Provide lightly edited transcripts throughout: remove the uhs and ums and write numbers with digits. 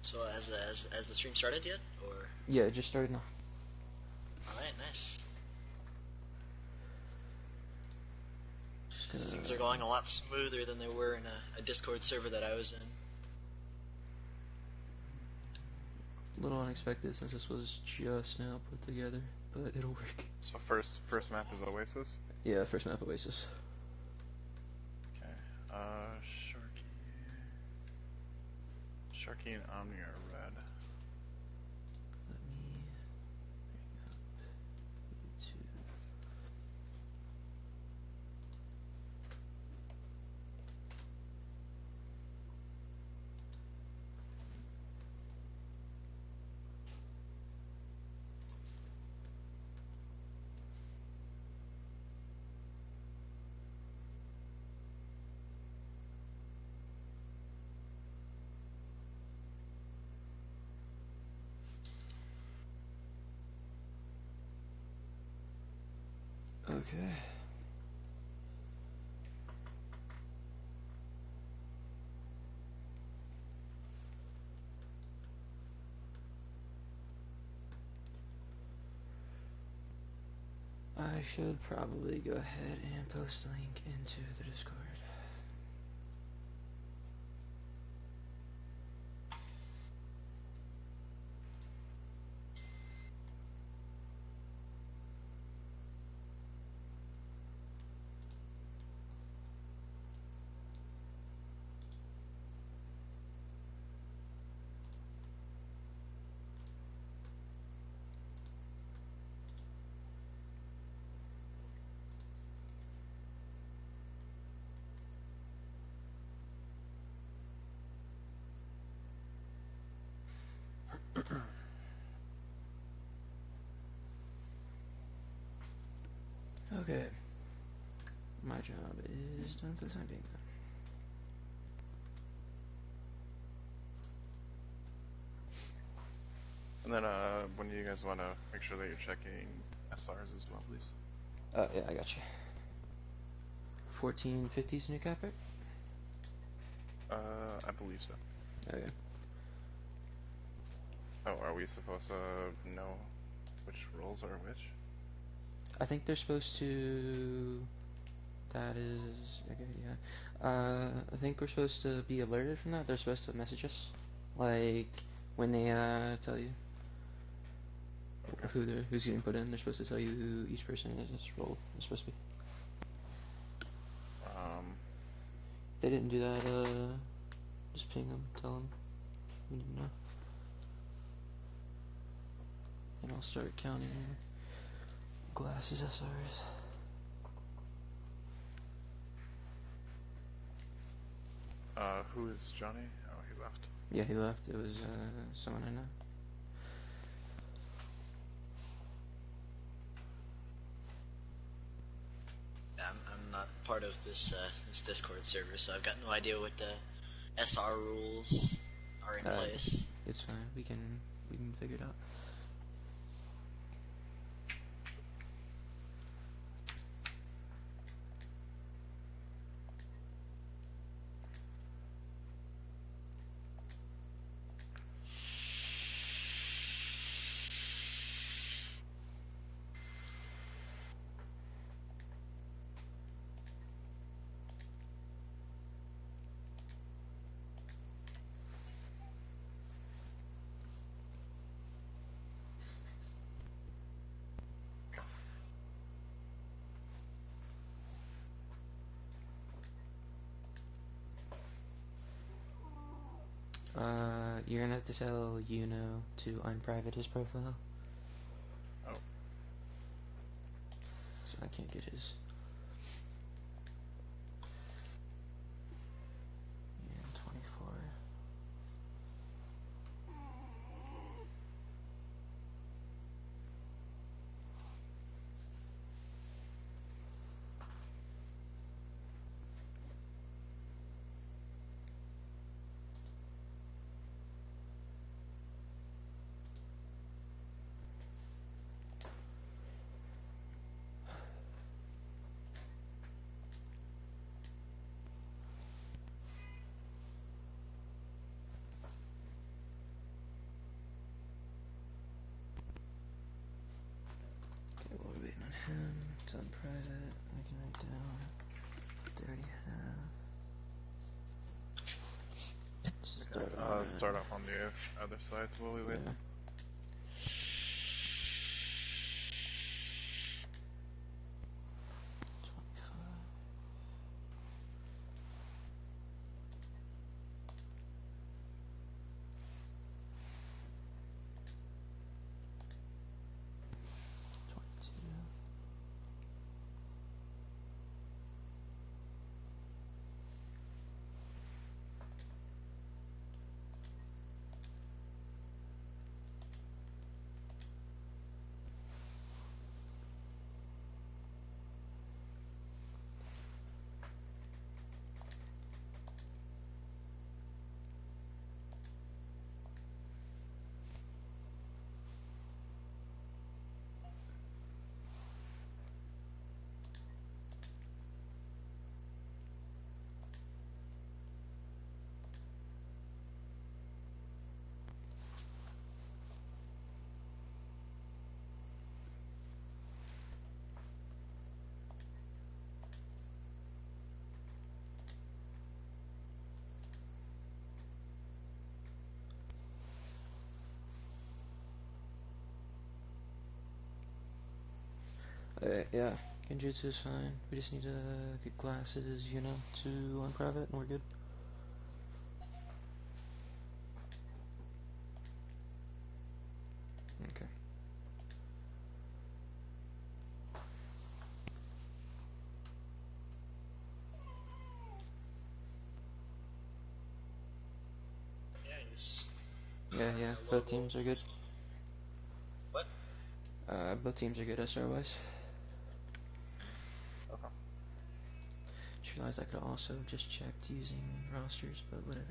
So as the stream started yet, or? Yeah, it just started now. All right, nice. Just gonna... Things are going a lot smoother than they were in a Discord server that I was in. A little unexpected since this was just now put together, but it'll work. So first map is Oasis? Yeah, first map Oasis. Okay. Sharky and Omni are red. Let me bring up YouTube. Okay. I should probably go ahead and post a link into the Discord. Okay. My job is done for the time being. And then when do you guys want to make sure that you're checking SRs as well, please? Yeah, I got you. 1450's new cap, right? I believe so. Okay. Oh, are we supposed to know which roles are which? I think they're supposed to... That is... Okay, yeah. I think we're supposed to be alerted from that. They're supposed to message us. Like, when they tell you Okay. who's getting put in, they're supposed to tell you who each person is this role is supposed to be. If they didn't do that, just ping them, tell them we need to know. And I'll start counting glasses SRs. Who is Johnny? Oh, he left. Yeah, he left. It was someone I know. I'm not part of this Discord server, so I've got no idea what the SR rules are in place. It's fine. We can figure it out. You're gonna have to tell Yuno to unprivate his profile. Oh. So I can't get his. Yeah, 24. I can write down. They already have. Start off on the other side while we wait. Yeah. Yeah, Genjutsu is fine. We just need to get glasses, you know, to unprivate, and we're good. Okay. Yeah, both teams are good. What? Both teams are good SR-wise. Okay. Just realized I could also just checked using rosters, but whatever.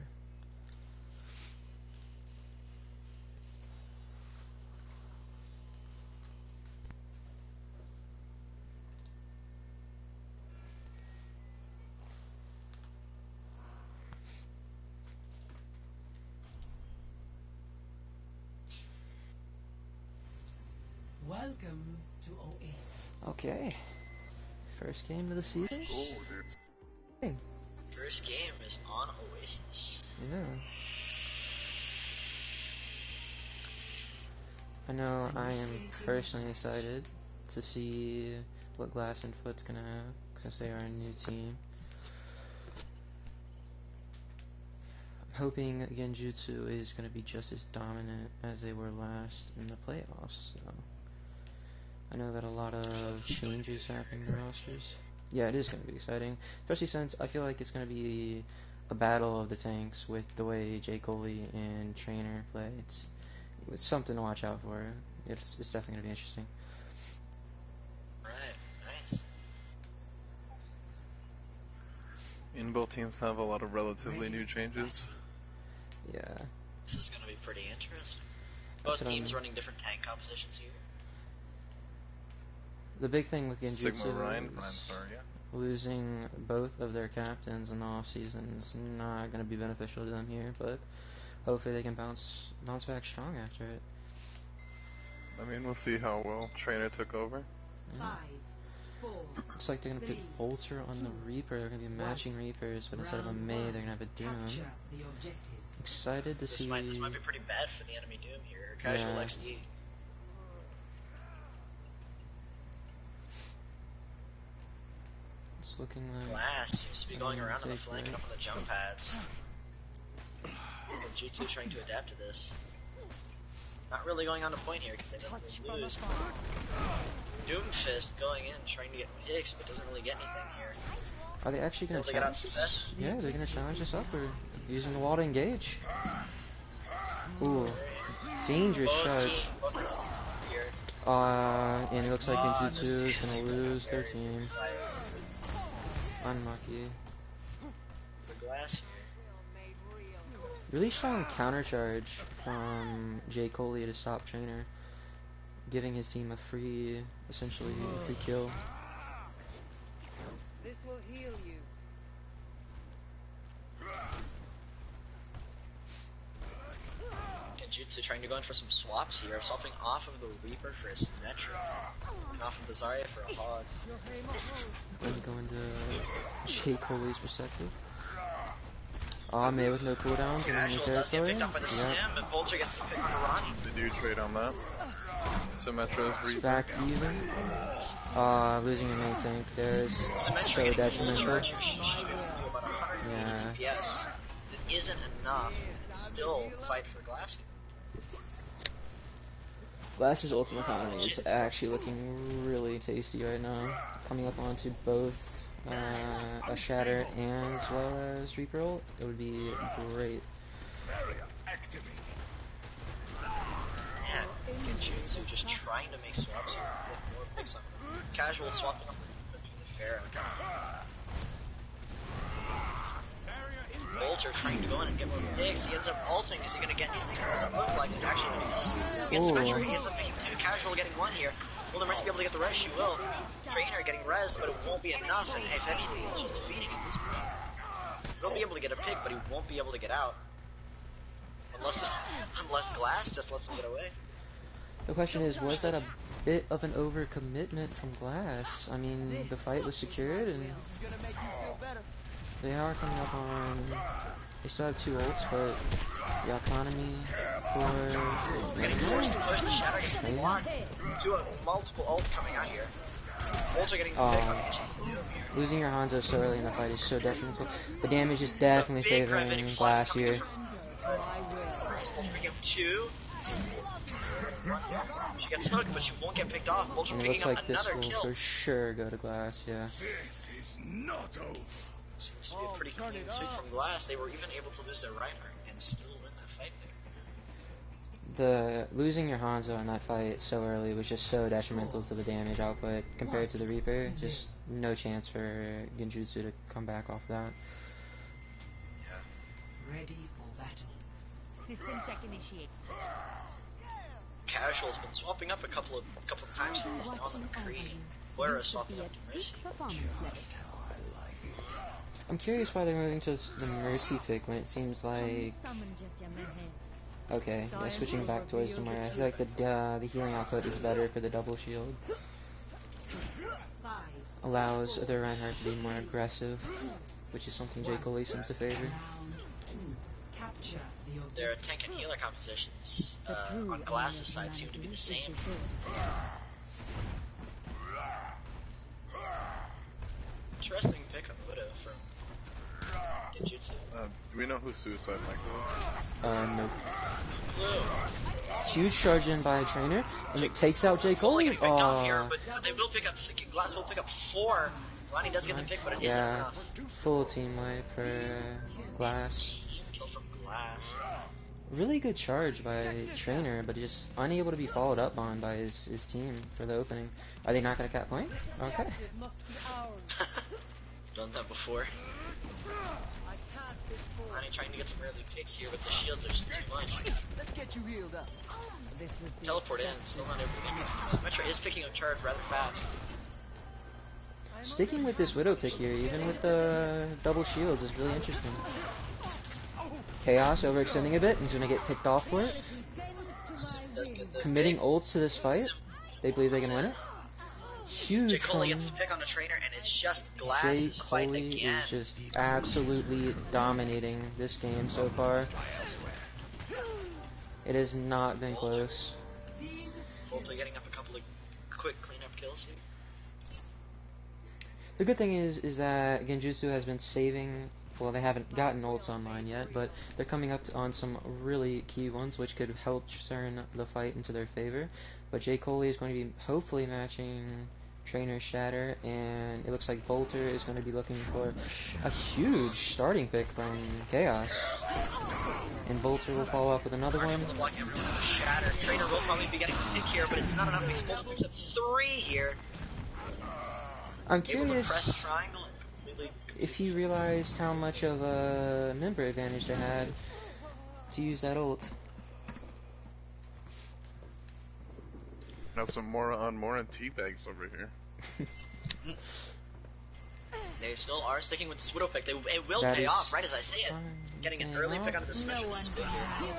Welcome to Oasis. Okay. First game of the season? Nice. Hey. First game is on Oasis. Yeah. I know I am personally excited to see what Glass and Foot's gonna have, since they are a new team. I'm hoping Genjutsu is gonna be just as dominant as they were last in the playoffs, so. I know that a lot of changes happening to rosters. Yeah, it is going to be exciting, especially since I feel like it's going to be a battle of the tanks with the way J. Coley and Trainer play. It's something to watch out for. It's definitely going to be interesting. Right, nice. And both teams have a lot of relatively new changes. Yeah. This is going to be pretty interesting. That's Both what teams I'm- running different tank compositions here. The big thing with Sigma Genjutsu Ryan, is yeah. losing both of their captains in the off season is not going to be beneficial to them here, but hopefully they can bounce back strong after it. I mean, we'll see how well Trainer took over. Yeah. 5, 4. Looks like they're gonna put Bolter on the Reaper. They're gonna be matching Reapers, but instead of a May, they're gonna have a Doom. Capture the objective. Excited to This see. might be pretty bad for the enemy Doom here. Casual Yeah. XD. It's looking like Glass seems to be going I'm around on the take flank and right. up on the jump pads. Genjutsu trying to adapt to this. Not really going on to point here because they don't really lose. Doomfist going in, trying to get picks, but doesn't really get anything here. Are they actually gonna Until they get out challenge success. us? Yeah, they're gonna challenge us up. We're using the wall to engage. Ooh, dangerous charge. Both teams here. And it looks like Genjutsu is gonna lose their team. Unlucky. For Glass here. Really strong counter charge from J. Coley to stop Trainer, giving his team a free, essentially a free kill. This will heal you. Genjutsu trying to go in for some swaps here, swapping off of the Reaper for a Symmetric, and off of the Zarya for a Hog. Going to go into J. Coley's perspective. Aw, May with no cooldowns in enemy Casual does get territory. picked up by the Sim, but Bolter gets the pick on Ronnie. Did you trade on that? Symmetra, It's Reaper. back even. Losing your main tank there is Symmetric so getting full detrimental. charge here, she should do about 180 Yeah. DPS. It isn't enough, and still fight for Glass. Glass's ultimate economy is actually looking really tasty right now. Coming up onto both a Shatter and as well as Reaper ult, it would be great. Man, Genjutsu just trying to make swaps here, get more picks on them. Casual swapping off the Pharaoh. Bolter trying to go in and get more picks. He ends up ulting. Is he going to get anything? It doesn't look like it. Actually, he does. Gets Symmetric. He ends up picking two. Casual getting one here. Will the Mercy be able to get the res? She will. Trainer getting res, but it won't be enough. And if anything, it's just feeding at this point. He'll be able to get a pick, but he won't be able to get out. Unless Glass just lets him get away. The question is, was that a bit of an overcommitment from Glass? I mean, the fight was secured, and they are coming up on. They still have two ults, but the economy for. Getting forced to push the Shadow, getting blocked. Multiple ults coming out here. Ults are getting picked. Losing your Hanzo so early in the fight is so detrimental. The damage is definitely favoring Glass here. Picking up two. She gets hooked, but she won't get picked off. Bolter And it picking looks up like this another will kill. for sure go to Glass, yeah. Seems to be a pretty clean sweep from Glass. They were even able to lose their Reinhardt and still win that fight there. The losing your Hanzo in that fight so early was just so detrimental to the damage output compared to the Reaper. Just no chance for Genjutsu to come back off that. Ready for battle. System check initiate. Casual's been swapping up a couple of times here. He's now on the McCree. Moira swapping up to Mercy. I'm curious why they're moving to the Mercy pick when it seems like. Okay, yeah, switching back towards the Moira. I feel like the healing output is better for the double shield. Allows the Reinhardt to be more aggressive, which is something J. Coley seems to favor. Their tank and healer compositions on Glass's side seem to be the same. Interesting pick on Widow from Genjutsu. Do we know who Suicide Michael is? No. Blue. Huge charge in by a trainer, and it takes out J. Coley. Picked off here, but they will pick up. Glass will pick up 4. Ronnie does get the pick, but it isn't enough. Full team wipe for Glass. Kill from Glass. Really good charge by Trainer, but just unable to be followed up on by his team for the opening. Are they not going to cap point? Okay. Done that before. Ronnie trying to get some early picks here, but the shields are just too much. Let's get you healed up. Teleport in, still not able to get it. Symmetra is picking up charge rather fast. Sticking with this Widow pick here, even with the double shields, is really interesting. Chaos overextending a bit, and he's going to get picked off for it. Committing ults to this fight. They believe they can win it. Huge J. Coley from gets the pick on the trainer, and it's just J. Glass's fight Coley again. is just absolutely dominating this game so far. It has not been close. Bolter getting up a couple of quick cleanup kills here. The good thing is that Genjutsu has been saving. Well, they haven't gotten ults online yet, but they're coming up on some really key ones, which could help turn the fight into their favor. But J. Coley is going to be hopefully matching Trainer Shatter, and it looks like Bolter is going to be looking for a huge starting pick from Chaos. And Bolter will follow up with another one. Able to block everyone with Shatter. Trainer will probably be getting a pick here, but it's not enough because Bolter picks up 3 here. I'm Able to curious press triangle and completely if he realized how much of a member advantage they had to use that ult. Now some more on more and teabags over here. They still are sticking with this Widow pick. It will That pay is off, right as I say it. Getting an early pick onto the Symmetra is big here.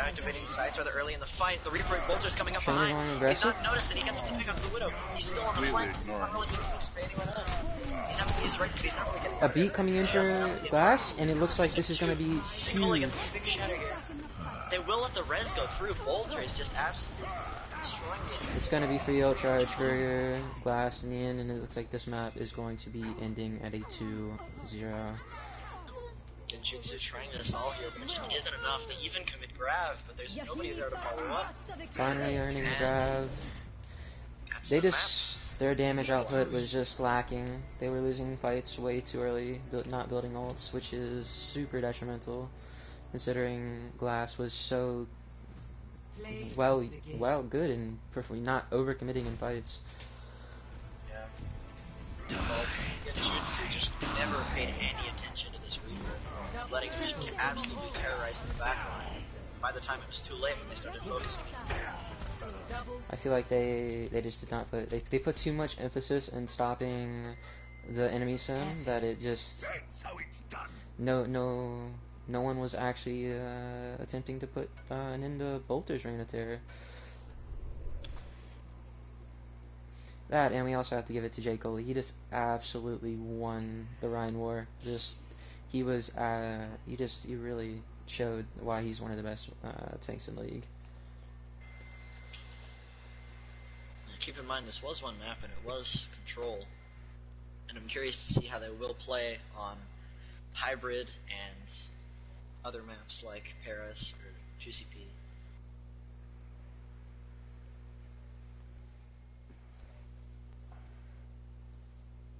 activating sights rather early in the fight. The Reaper Bolter's coming up Trainer behind. going He's aggressive. not noticed that he gets to pick up the Widow. He's still on the Completely flank. He's not ignoring. really being focused by anyone else. He's having to use right, but he's not really getting A beat coming in for Glass, and it looks like this is going to be Pulling huge. a big shatter here. They will let the res go through. Bolter is just absolutely destroying it. It's going to be free ult charge for Glass in the end, and it looks like this map is going to be ending at a 2-0. Genjutsu trying this all here, but it just isn't enough. They even commit grab, but there's nobody there to follow up. Finally earning the grab. That's They the just, their damage output was just lacking. They were losing fights way too early, not building ults, which is super detrimental, considering Glass was so good and not overcommitting in fights. Yeah. Well, Genjutsu just never paid any attention to this Reaper, letting him just absolutely terrorize in the backline. By the time it was too late when they started focusing. I feel like they just did not put they put too much emphasis in stopping the enemy sim that it just no one was actually attempting to put an end to Bolter's reign of terror. That, and we also have to give it to J. Cole. He just absolutely won the Rhine War. He really showed why he's one of the best tanks in the league. Keep in mind, this was one map and it was Control. And I'm curious to see how they will play on Hybrid and other maps like Paris or 2CP.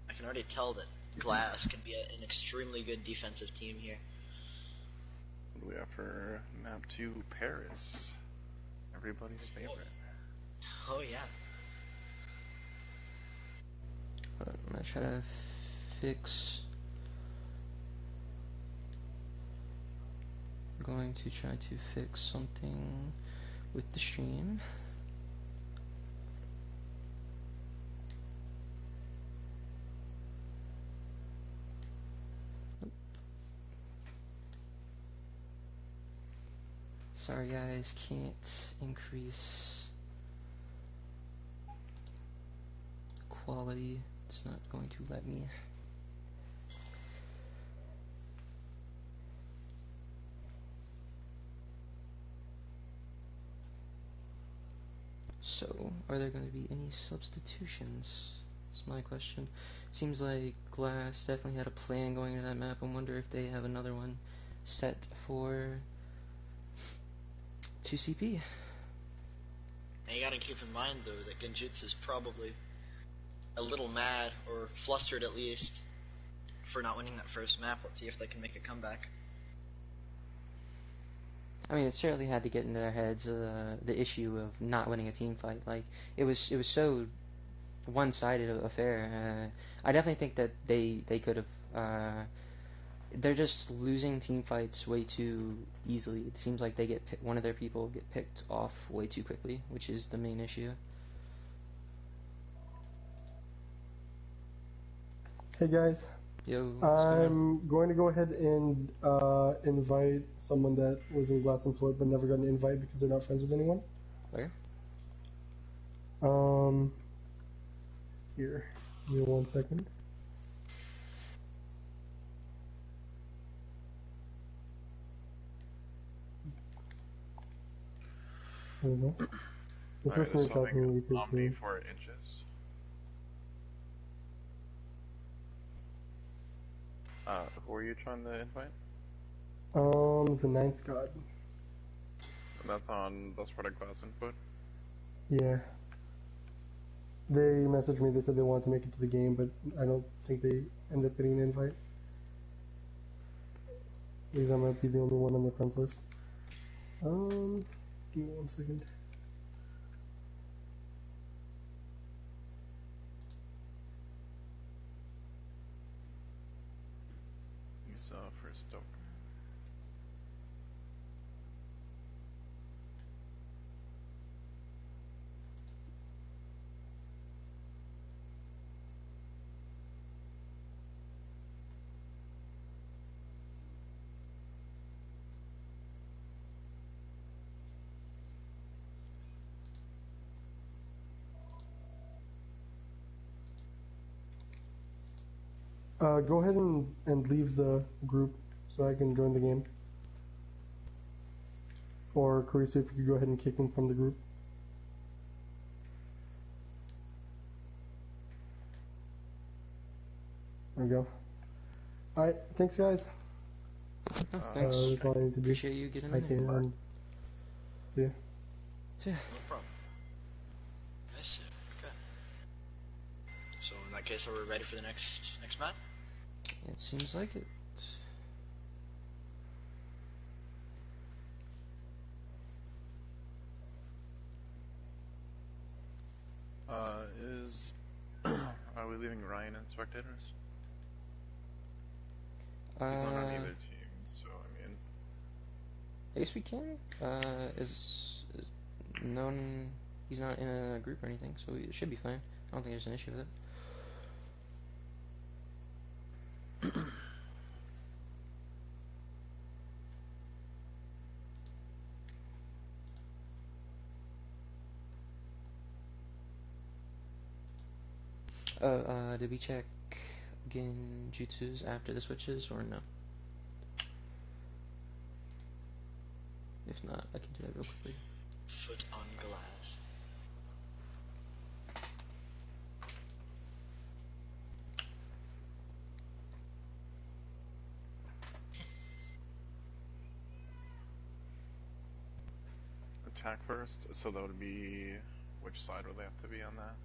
I can already tell that Glass can be an extremely good defensive team here. What do we have for map 2? Paris. Everybody's favorite. Oh yeah. I'm gonna try to fix. I'm going to try to fix something with the stream. Sorry guys, can't increase quality. It's not going to let me. So, are there going to be any substitutions? That's my question. Seems like Glass definitely had a plan going into that map. I wonder if they have another one set for 2CP. And you gotta keep in mind though that Genjutsu is probably a little mad, or flustered at least, for not winning that first map. Let's see if they can make a comeback. I mean, it certainly had to get into their heads the issue of not winning a team fight. Like it was so one-sided affair. I definitely think that they could have. They're just losing team fights way too easily. It seems like they one of their people get picked off way too quickly, which is the main issue. Hey guys, Yo, what's going on? I'm going to go ahead and invite someone that was in Glass and Foot but never got an invite because they're not friends with anyone. Where? Here, give me 1 second. There we go. This Alright, person this reached out to one me because Omni 4 inches. Who are you trying to invite? the ninth god. And that's for the Glass and Foot. Yeah. They messaged me, they said they wanted to make it to the game, but I don't think they ended up getting an invite. Because I might be the only one on their friends list. Give me 1 second. He's first up. Go ahead and leave the group so I can join the game. Or Carissa, if you could go ahead and kick him from the group. There we go. Alright, thanks guys. Oh, thanks. That's all I need to do. Appreciate you getting I in there. can see ya. Yeah. No problem. Nice. Okay. So in that case, are we ready for the next map? It seems like it. Are we leaving Ryan and spectators? He's not on either team, so I mean. I guess we can. Is known he's not in a group or anything, so it should be fine. I don't think there's an issue with it. Did we check Genjutsus after the switches or no? If not, I can do that real quickly. Foot on glass. Attack first, so that would be. Which side would they have to be on that?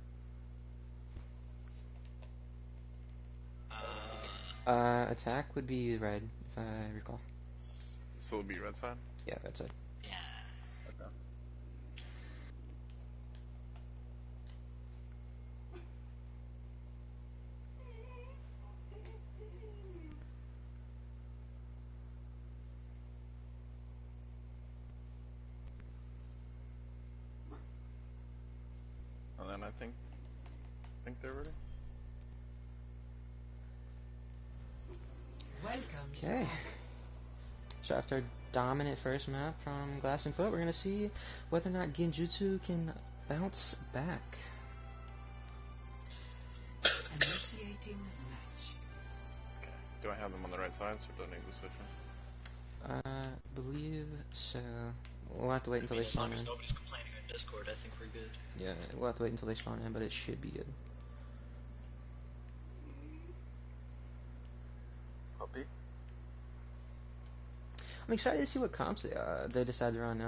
Attack would be red, if I recall. So it would be red side? Yeah, that's it. Yeah. Okay. And then I think they're ready. Welcome. Okay. So after a dominant first map from Glass and Foot, we're gonna see whether or not Genjutsu can bounce back. Initiating match. Okay. Do I have them on the right side, so do I need to switch them? Believe so. We'll have to wait until they As long spawn as in. nobody's complaining on Discord, I think we're good. Yeah, we'll have to wait until they spawn in, but it should be good. Copy. I'm excited to see what comps they decide to run.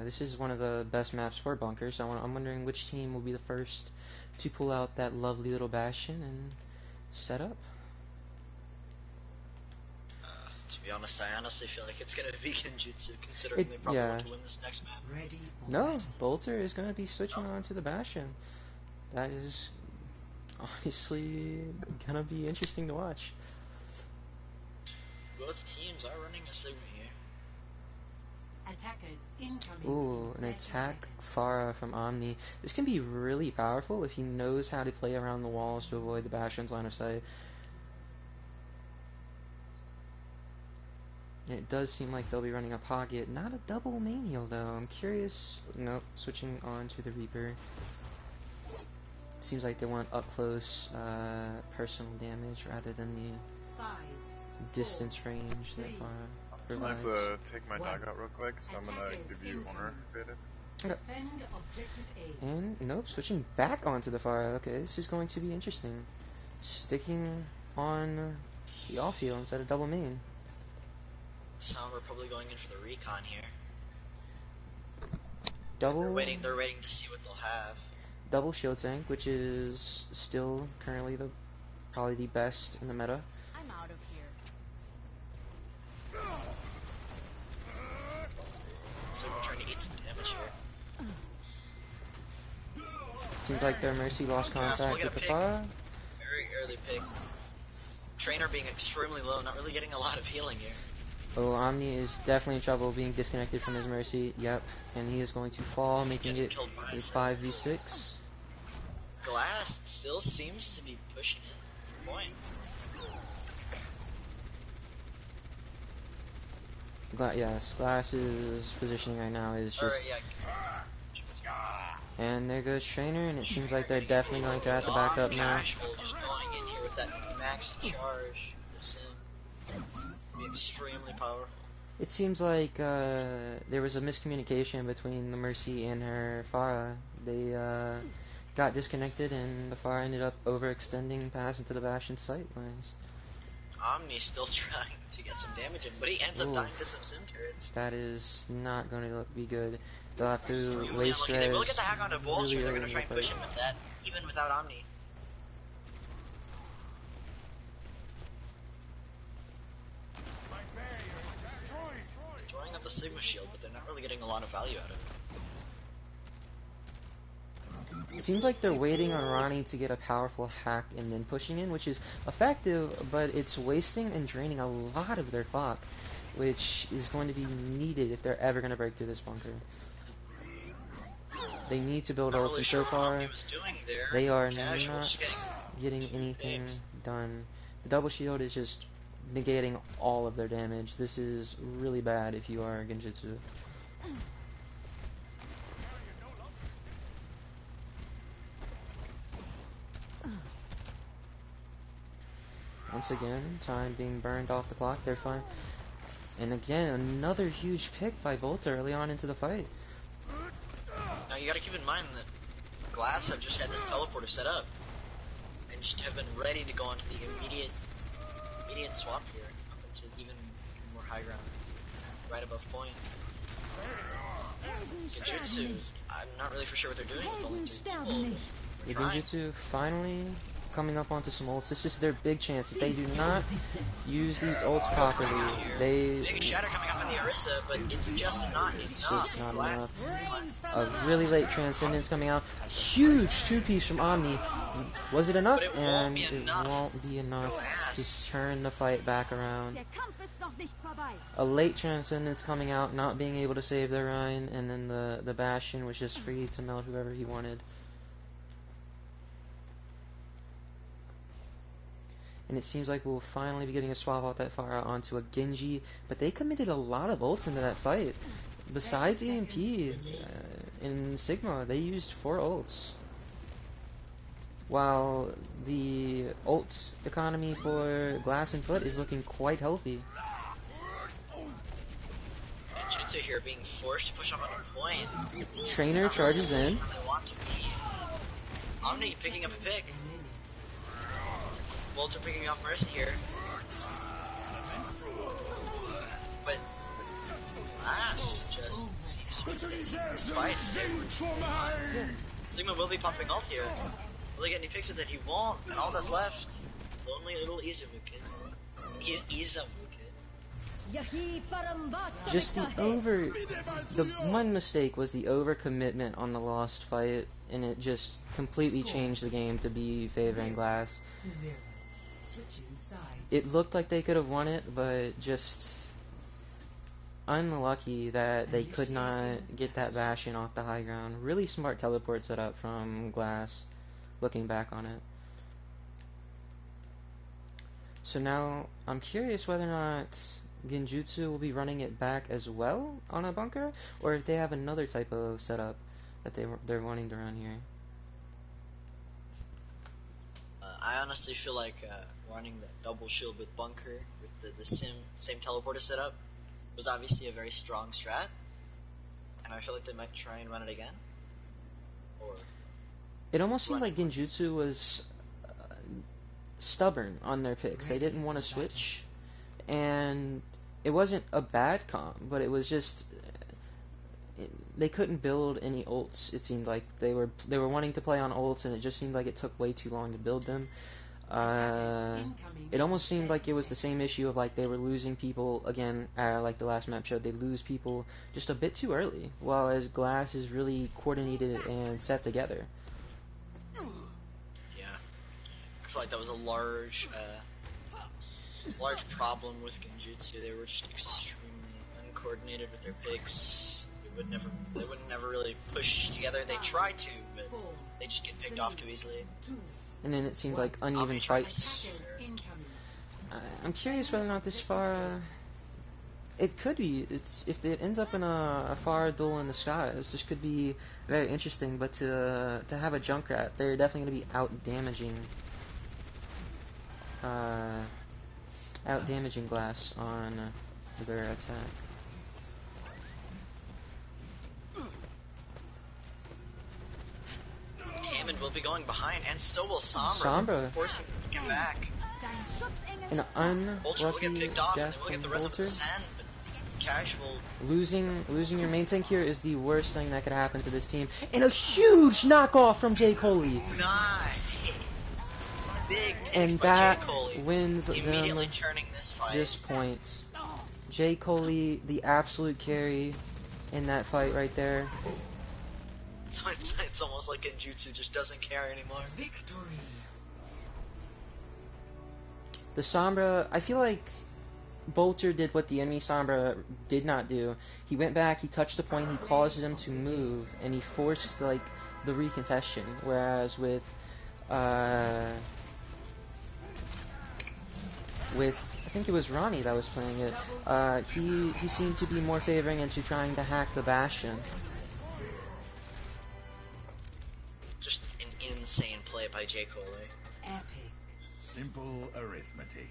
This is one of the best maps for bunkers, so I'm wondering which team will be the first to pull out that lovely little bastion and set up. To be honest, I honestly feel like it's gonna be Genjutsu, considering they probably yeah. want to win this next map. Ready for No, battle. Bolter is going to be switching on to the bastion. That is honestly going to be interesting to watch. Both teams are running a Sigma here. Attackers incoming. Ooh, an attack Pharah from Omni. This can be really powerful if he knows how to play around the walls to avoid the bastion's line of sight. And it does seem like they'll be running a pocket, not a double main heal though. I'm curious. Nope, switching on to the Reaper. Seems like they want up close personal damage rather than the 5, distance range that Pharah I have provides. to take my dog out real quick, so I'm gonna give you honor, Faded. defend objective A. And nope, switching back onto the Pharah. Okay, this is going to be interesting. Sticking on the off heal instead of double main. So we're probably going in for the recon here. Double. They're waiting to see what they'll have. Double shield tank, which is still currently probably the best in the meta. I'm out of here. So we're trying to eat some damage here. Seems like their Mercy lost Yeah, so we'll contact get with a the pick. Pharah. Very early pick. Trainer being extremely low, not really getting a lot of healing here. Oh, Omni is definitely in trouble being disconnected from his Mercy. Yep, and he is going to fall, making it a 5v6. Glass still seems to be pushing it. Good point. Yes, Glass's positioning right now is just... Alright, yeah. And there goes Trainer, and it seems like they're definitely going to have to back up now. Casual, just going in here with that max charge, the sim. Be extremely powerful. It seems like there was a miscommunication between the Mercy and her Pharah. They got disconnected, and the Pharah ended up overextending past into the Bastion sight lines. Omni's still trying to get some damage in, but he ends up Oof. dying to some sim turrets. That is not going to be good. They'll have to Extremely waste unlucky. They will res get the hack onto Vulture. really They're early going to in try the and push fight. him with that, even without Omni. They're throwing up the Sigma shield, but they're not really getting a lot of value out of it. It seems like they're waiting on Ronnie to get a powerful hack and then pushing in, which is effective, but it's wasting and draining a lot of their clock, which is going to be needed if they're ever going to break through this bunker. They need to build Not ults, really and sure so what Omni far was doing there. they are Casual, not just getting anything picks. done. The double shield is just negating all of their damage. This is really bad if you are Genjutsu. Once again, time being burned off the clock. They're fine. And again, another huge pick by Volta early on into the fight. Now you gotta keep in mind that Glass have just had this teleporter set up, and just have been ready to go onto the immediate swap here, up into even more high ground, right above point. Genjutsu, I'm not really for sure what they're doing with only 3 people. The They're trying. Genjutsu finally coming up onto some ults. This is their big chance. If they do not use these ults properly, they... Big shatter coming up on the Orisa, but it's just not It's enough. just not Glass- enough. A really late Transcendence coming out. Huge two-piece from Omni. Was it enough? But it won't And be it enough. won't be enough Glass. to turn the fight back around. Der Kampf ist noch nicht vorbei. A late Transcendence coming out, not being able to save their Rhine, and then the Bastion was just free to melt whoever he wanted. And it seems like we'll finally be getting a swap out that far out onto a Genji, but they committed a lot of ults into that fight. Besides EMP in Sigma, they used 4 ults. While the ult economy for Glass and Foot is looking quite healthy. Genjutsu here being forced to push up on a point. Trainer charges in. They want to be. Omni picking up a pick. Volta picking off Mercy here. But Glass just seems to be this fight. Sigma will be popping ult here. Will he get any picks with it? He won't. And all that's left, lonely little Izumu-kid. Izumu-kid. Just the one mistake was the overcommitment on the lost fight, and it just completely changed the game to be favoring Glass. 0. Switching sides. It looked like they could have won it, but just unlucky that they could not get that Bastion off the high ground. Really smart teleport set up from Glass, looking back on it. So now, I'm curious whether or not Genjutsu will be running it back as well on a bunker, or if they have another type of setup that they're wanting to run here. I honestly feel like running the double shield with bunker with the same teleporter setup was obviously a very strong strat, and I feel like they might try and run it again. Or It almost seemed like Genjutsu was stubborn on their picks. They didn't want to switch, and it wasn't a bad comp, but it was just they couldn't build any ults. It seemed like they were wanting to play on ults, and it just seemed like it took way too long to build them. It almost seemed like it was the same issue of like they were losing people again, like the last map showed. They lose people just a bit too early, while as Glass is really coordinated and set together. yeah, I feel like that was a large problem with Genjutsu. They were just extremely uncoordinated with their picks. They would never really push together. They try to, but they just get picked off too easily. And then it seemed like uneven fights. I'm curious whether or not this far. It could be. If it ends up in a far duel in the skies, this could be very interesting. But to have a Junkrat, they're definitely going to be out damaging. uh, out damaging Glass on their attack. Hammond will be going behind, and so will Sombra. forcing him to get back. An Bolter will get unlucky picked off, and death they will get from the rest of the Bolter. send, but Casual. Losing your main tank here is the worst thing that could happen to this team. And a huge knockoff from J. Coley. Nice. Big And hits by that J. Coley. wins Immediately them turning this fight. this point. J. Coley, the absolute carry in that fight right there. It's almost like Genjutsu just doesn't care anymore. Victory. The Sombra, I feel like Bolter did what the enemy Sombra did not do. He went back, he touched the point, he caused them to move, and he forced like the recontestation. Whereas with I think it was Ronnie that was playing it. He seemed to be more favoring into trying to hack the Bastion. Just an insane play by J. Coley. Epic. Simple arithmetic.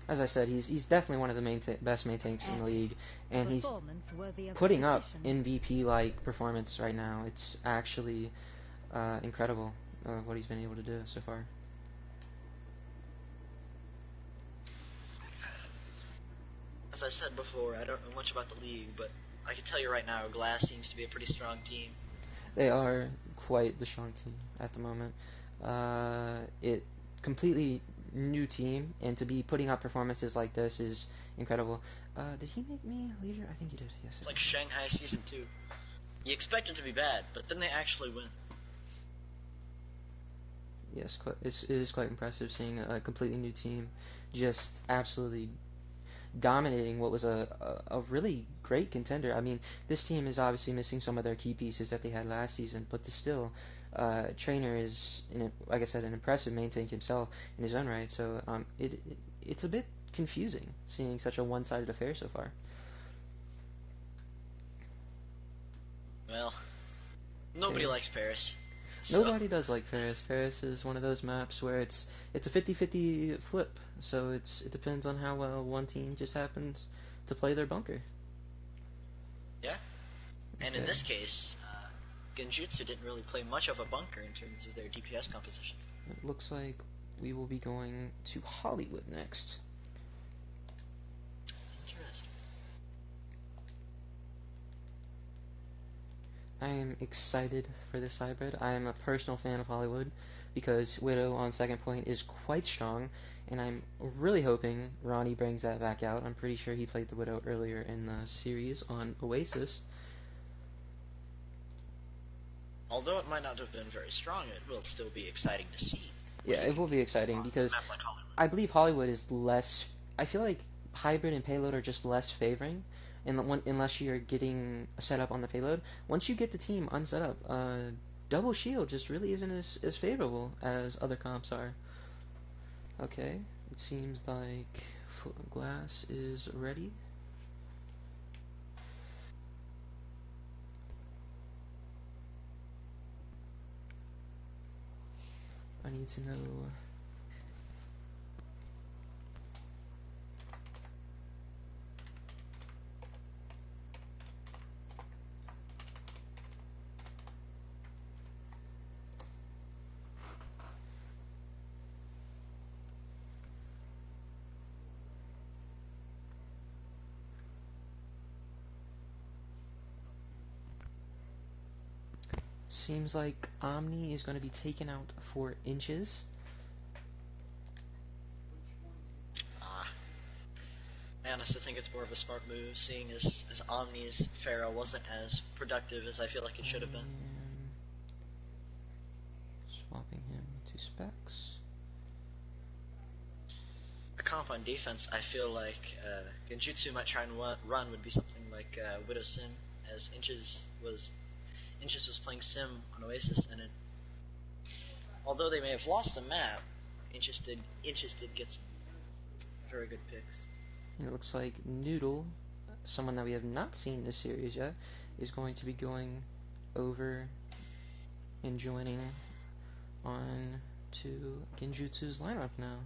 As I said, he's definitely one of the best main tanks in the league, and he's Performance worthy of putting up competition. MVP-like performance right now. It's actually incredible what he's been able to do so far. As I said before, I don't know much about the league, but I can tell you right now, Glass seems to be a pretty strong team. They are quite the strong team at the moment. It completely new team, and to be putting up performances like this is incredible. Did he make me leader? I think he did. Yes. It's like Shanghai Season 2. You expect it to be bad, but then they actually win. Yes, it is quite impressive seeing a completely new team just absolutely dominating what was a really great contender. I mean, this team is obviously missing some of their key pieces that they had last season, but still, Trainer is, like I said, an impressive main tank himself in his own right. So it's a bit confusing seeing such a one-sided affair so far. Well, nobody Yeah. likes Paris. So. Nobody does like Ferris. Ferris is one of those maps where it's a 50-50 flip, so it depends on how well one team just happens to play their bunker. Yeah. And in this case, Genjutsu didn't really play much of a bunker in terms of their DPS composition. It looks like we will be going to Hollywood next. Interesting. I am excited for this hybrid. I am a personal fan of Hollywood because Widow on second point is quite strong, and I'm really hoping Ronnie brings that back out. I'm pretty sure he played the Widow earlier in the series on Oasis. Although it might not have been very strong, it will still be exciting to see. Yeah, it will be exciting because A map like Hollywood. I believe Hollywood is less. I feel like hybrid and payload are just less favoring, unless you're getting a setup on the payload. Once you get the team unset up, double shield just really isn't as favorable as other comps are. Okay, it seems like Foot and Glass is ready. I need to know. Seems like Omni is going to be taken out for Inches. I honestly think it's more of a smart move, seeing as Omni's Pharaoh wasn't as productive as I feel like it should have been. Swapping him to Specs. A comp on defense, I feel like Genjutsu might try and run would be something like Widow Sim, as Inches was playing Sim on Oasis, and although they may have lost a map, Inches did get some very good picks. And it looks like Noodle, someone that we have not seen this series yet, is going to be going over and joining on to Genjutsu's lineup now,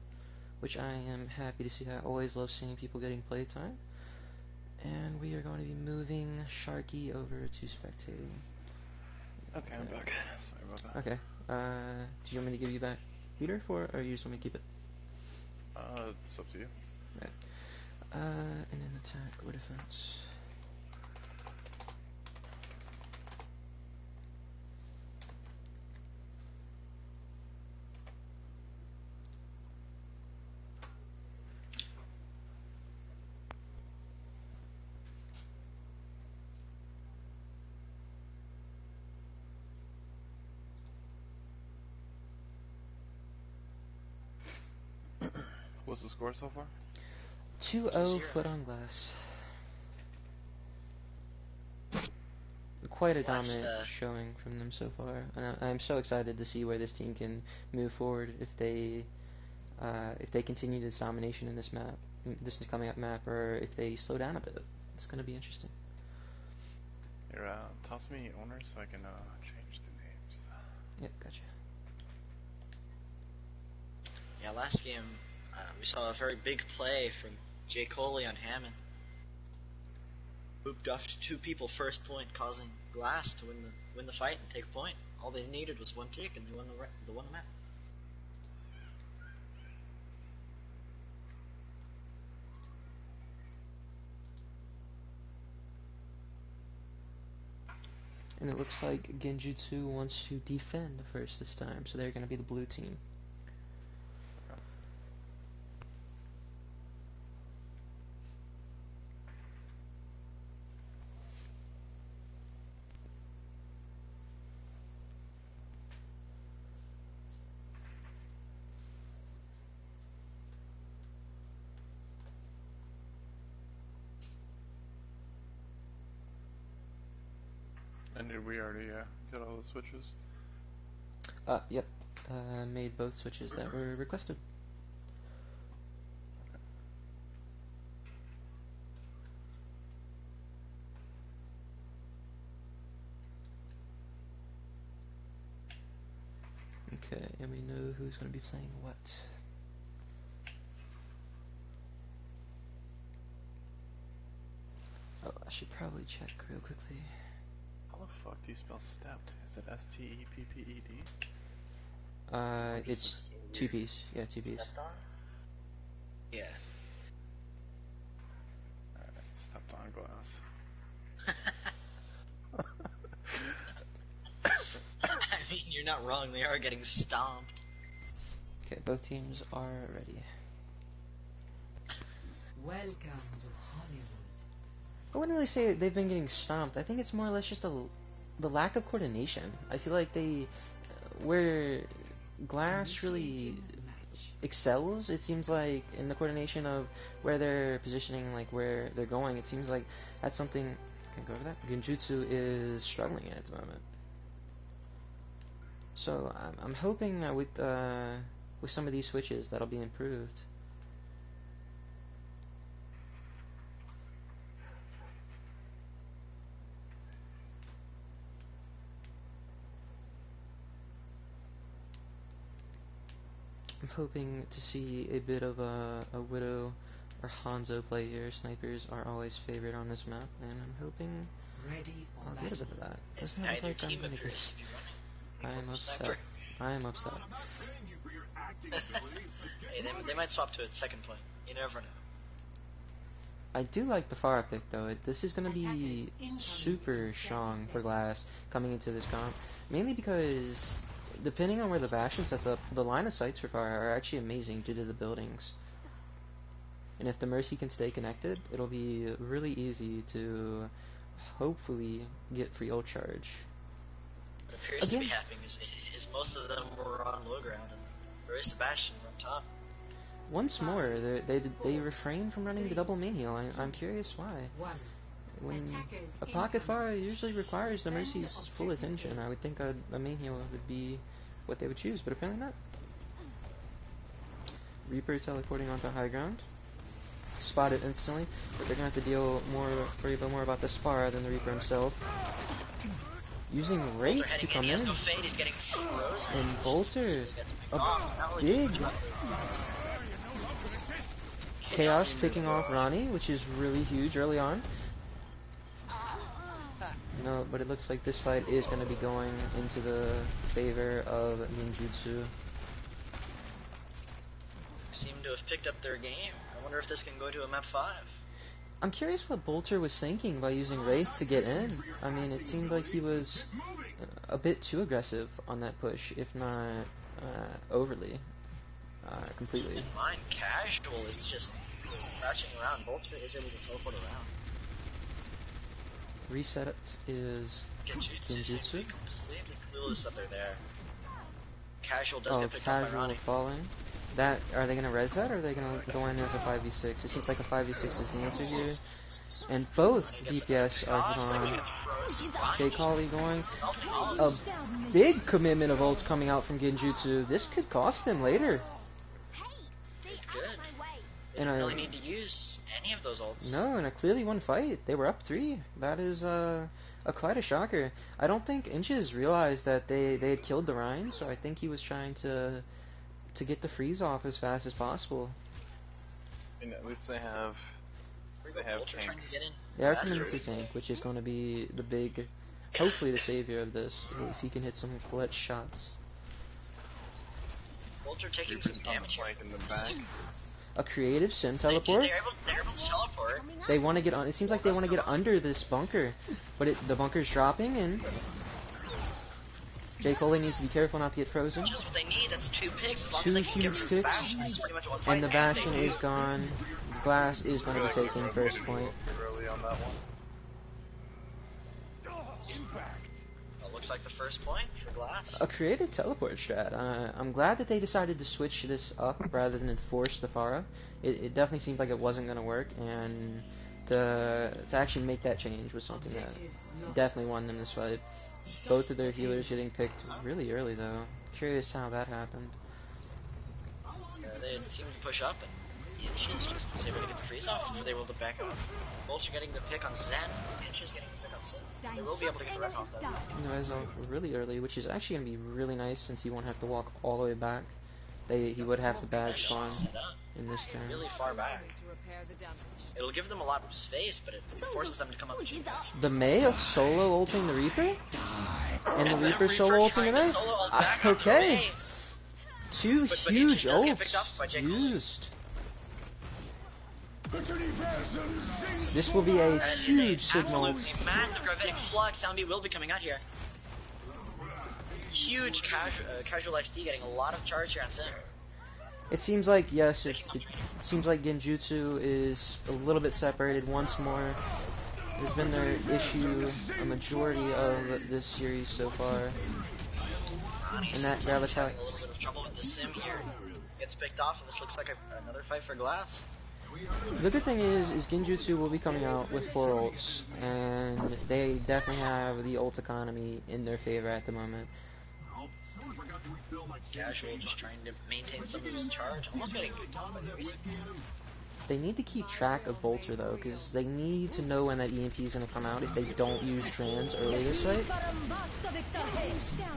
which I am happy to see. I always love seeing people getting playtime. And we are going to be moving Sharky over to spectating. Okay, I'm back. Sorry about that. Okay. Do you want me to give you back leader for, or you just want me to keep it? It's up to you. Okay. And then attack or defense. What's the score so far? 2-0 Foot on Glass. Quite a dominant showing from them so far, and I'm so excited to see where this team can move forward if they continue this domination in this map, this coming up map, or if they slow down a bit. It's going to be interesting. Here, toss me owners so I can change the names. Yep, gotcha. Yeah, last game we saw a very big play from J. Coley on Hammond. Hooped off 2 people first point, causing Glass to win the fight and take a point. All they needed was 1 tick, and they won the map. And it looks like Genjutsu wants to defend first this time, so they're going to be the blue team. And did we already get all the switches? Yep. Made both switches that were requested. Okay, and we know who's going to be playing what. Oh, I should probably check real quickly. How the fuck do you spell stepped? Is it S-T-E-P-P-E-D? It's so 2 piece. Yeah, 2 piece. Yeah. Alright, stepped on glass. I mean, you're not wrong. They are getting stomped. Okay, both teams are ready. Welcome to Hollywood. I wouldn't really say they've been getting stomped. I think it's more or less just the lack of coordination. I feel like where Glass really excels, it seems like in the coordination of where they're positioning, like where they're going, it seems like that's something. Can I go over that? Genjutsu is struggling at the moment. So I'm hoping that with some of these switches that'll be improved. I'm hoping to see a bit of a Widow or Hanzo play here. Snipers are always favored on this map, and I'm hoping I'll get a bit of that. Doesn't look like I'm gonna get. I'm upset. I am upset. Hey, they might swap to a second point. You never know. I do like the Pharah pick though. This is going to be super strong for Glass coming into this comp. Mainly because depending on where the Bastion sets up, the line of sights for Pharah are actually amazing due to the buildings. And if the Mercy can stay connected, it'll be really easy to hopefully get free ult charge. What appears to be happening is most of them were on low ground and Roy Sebastian were on top. Once more, they refrain from running the double main heal. I'm curious why. When a pocket fire usually requires the Mercy's full attention, I would think a main heal would be what they would choose, but apparently not. Reaper teleporting onto high ground. Spotted instantly, but they're going to have to worry a bit more about the Spara than the Reaper himself. using Bolter Wraith to heading come He has in. no fade. He's getting frozen. And Bolter, Gets picked a off. Not really big doing much. Chaos picking off Ronnie, which is really huge early on. No, but it looks like this fight is going to be going into the favor of Genjutsu. Seem to have picked up their game. I wonder if this can go to a map 5. I'm curious what Bolter was thinking by using Wraith to get in. I mean, it seemed like he was a bit too aggressive on that push, if not overly, completely. And mine, Casual is just crouching around. Bolter is able to teleport around. Reset is Genjutsu seems to Genjutsu. be completely clueless that they're there. Casual does get picked up by Casual Ronnie. falling. That, are they going to res that, or are they going to go in as a 5v6? It seems like a 5v6 is the answer here. And both DPS are gone. Jake Holly going. A big commitment of ults coming out from Genjutsu. This could cost them later. It could. They And didn't really need to use any of those ults. No, and a clearly won fight. They were up 3. That is quite a shocker. I don't think Inches realized that they had killed the Rhine, so I think he was trying to get the freeze off as fast as possible. I mean, at least they have Bolter tank. trying to get in. They are faster. coming to tank, which is going to be the big, hopefully the savior of this, if he can hit some clutch shots. Bolter taking some damage here. Flank in the back. A creative sim They're teleport. able to teleport. They want to get on. It seems like they want to get under this bunker, but the bunker's dropping, and Jake Coley needs to be careful not to get frozen. Just what they need. That's 2 picks. As long Two as they can get huge through picks. Bastion, this is pretty much one fight. And the Bastion they is gone. Glass is going to be taking first point. Early on that one. Well, looks like the first point for Glass. A creative teleport strat. I'm glad that they decided to switch this up rather than enforce the Pharah. It definitely seemed like it wasn't going to work, and to actually make that change was something that definitely won them this fight. Both of their healers getting picked really early, though. Curious how that happened. They seemed to push up, and Inches just was able to get the freeze off before they were able to back up. Bolter getting the pick on Zen. Inches getting the pick on Zen. They will be able to get the rest off, though. The res off really early, which is actually going to be really nice since he won't have to walk all the way back. He would have the badge spawn Set up in this turn. really far back. It'll give them a lot of space, but it forces them to come up with The May solo ulting the Reaper? And the Reaper solo ulting trying the to May? solo ult back on the Okay. May. Two But huge Inches does get picked ults up by Jake Coley. used. This will be a huge signal. Absolutely massive gravitic flux. Soundbeat will be coming out here. Huge casual XD getting a lot of charge here on Sim. It seems like, yes, it seems like Genjutsu is a little bit separated once more. Has been their issue a majority of this series so far. Ronnie And that seems like he's having a Gravitax. little bit of trouble with the Sim here. Gets picked off, and this looks like another fight for Glass. The good thing is Genjutsu will be coming out with 4 ults, and they definitely have the ult economy in their favor at the moment. Casual just trying to maintain some of his charge, almost getting picked off by the Reason. They need to keep track of Bolter though, because they need to know when that EMP is going to come out if they don't use trans early this fight.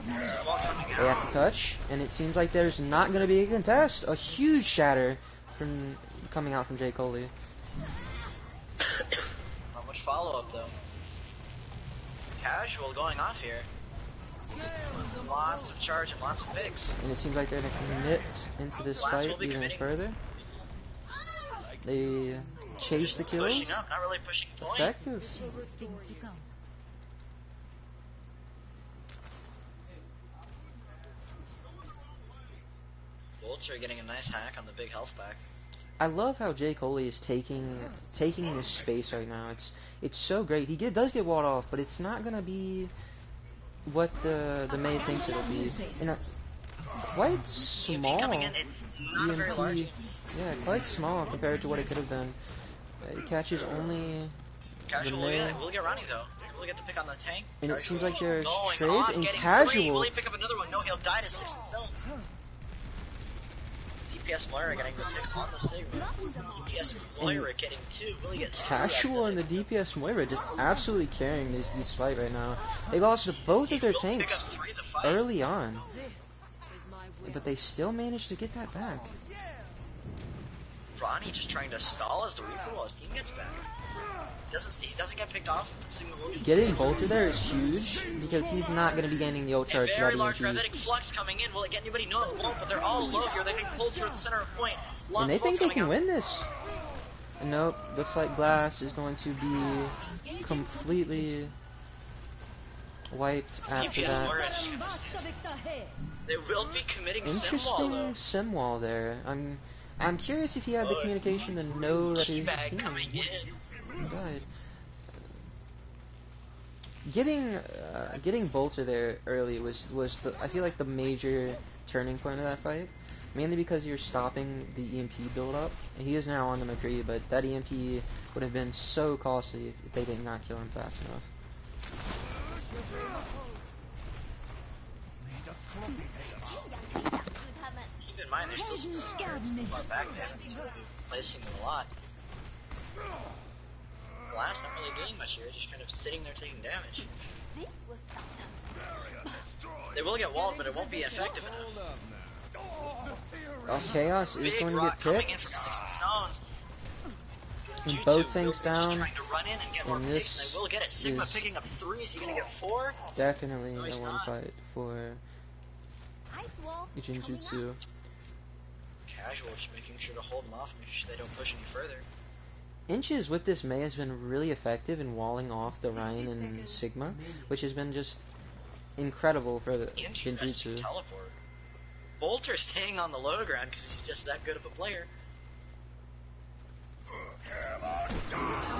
They have to touch, and it seems like there's not going to be a contest. A huge shatter from coming out from Jay Coley. Not much follow-up, though. Casual going off here. Lots of charge and lots of picks. And it seems like they're going to commit into this Glass fight will be even committing. further. They chase the kills. Pushing up, not really pushing point. Effective. Things to come. Bolter getting a nice hack on the big health back. I love how Jay Coley is taking this space right now. It's so great. He does get walled off, but it's not gonna be what the May thinks it'll be. And quite EMP small coming in, it's not very large. Yeah, quite small compared to what it could have been. It catches only Casual the May. will get Ronnie, though. Will get the pick on the tank. And it Casual seems like there's going trades off, and getting Casual. three. Will he pick up another one? No, he'll die to 6 themselves. DPS Moira getting the pick on the Sigma. DPS Moira getting 2. Will he get 2? Casual and the DPS Moira just absolutely carrying this fight right now. They lost both of their tanks early on, but they still managed to get that back. Ronnie just trying to stall as the Reaper while his team gets back. He doesn't get picked off, but Sigma will be. Getting Bolter there is huge because he's not going to be gaining the ult charge A for very that large EMP. gravitic flux coming in. Will it get anybody? No, it won't, but they're all low here. They can pull through at the center of point. And they think they can win this. Nope, looks like Glass is going to be completely wiped after that. They will be committing Interesting sim wall there. I'm curious if he had the communication to know that his team died. Getting Bolter there early was I feel like the major turning point of that fight. Mainly because you're stopping the EMP build up. He is now on the McCree, but that EMP would have been so costly if they did not kill him fast enough. Keep in mind, there's still some security far back there. He's placing them a lot. Glass not really doing much here, just kind of sitting there taking damage. They will get walled, but it won't be effective enough. Chaos is going to get picked. And both tanks down. And this will get it. Sigma is picking up 3, is he going to get 4? definitely No, a he's one not. fight for Genjutsu. Casual, just making sure to hold them off, making sure they don't push any further. Inches with this Mei has been really effective in walling off the Ryan and Sigma, which has been just incredible for the Genjutsu. Teleport. Bolter staying on the low ground because he's just that good of a player.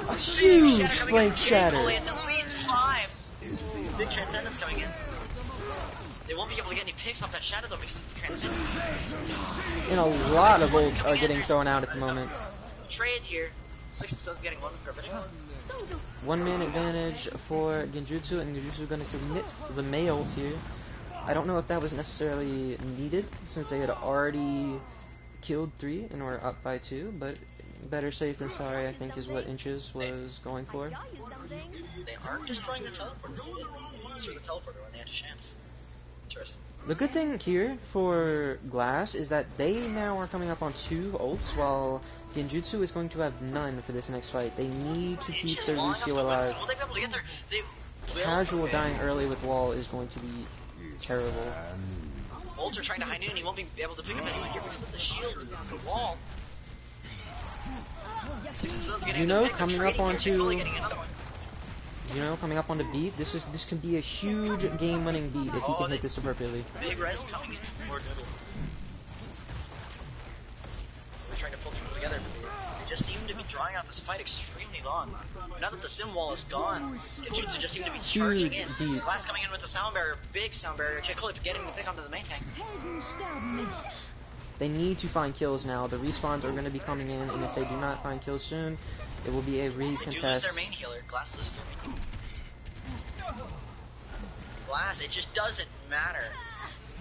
A huge Blade Shatter! At least 5. Big Transcendence coming in. They won't be able to get any picks off that Shadow though because of the Transcendence. And a lot of ults are getting thrown out at the moment. Trade here. Six Stone's getting 1 for Gravitic. 1 man advantage for Genjutsu, and Genjutsu going to submit the males here. I don't know if that was necessarily needed, since they had already killed 3 and were up by 2, but better safe than sorry, I think, is what Inches was going for. They aren't destroying the teleporter. They destroy the teleporter when they had a chance. Interesting. The good thing here for Glass is that they now are coming up on 2 ults, while Genjutsu is going to have none for this next fight. They need to keep their Lucio alive. Will they be able to get there? Casual dying early with wall is going to be terrible. Bolter trying to high noon, he won't be able to pick up anyone here because of the shield and the wall. You know, coming up onto coming up on the beat, this can be a huge game-winning beat if he can hit this appropriately. Big res coming in for Noodle. We're trying to pull people together, but they just seem to be drawing out this fight extremely long. Now that the sim wall is gone, Genjutsu just seem to be charging in. Beat. Glass coming in with the sound barrier, big sound barrier. Chicklip getting the pick onto the main tank. They need to find kills now. The respawns are going to be coming in, and if they do not find kills soon, it will be a They do lose recontest. their main healer. Glass loses their main healer. Glass, it just doesn't matter.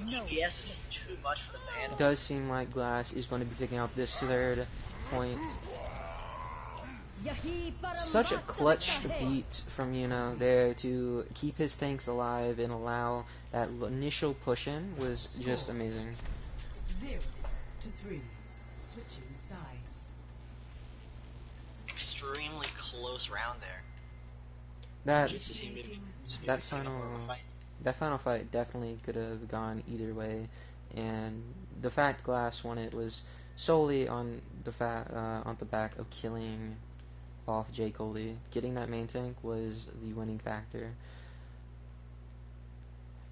EPS is just too much for them to handle. It does seem like Glass is going to be picking up this 3rd point. Such a clutch beat from there to keep his tanks alive and allow that initial push in was just amazing. 0 to 3. Switching sides. Extremely close round there. That Genjutsu seemed to be that picking up more of a fight. final fight definitely could have gone either way, and the fact Glass won it was solely on the back of killing off J. Coley. Getting that main tank was the winning factor.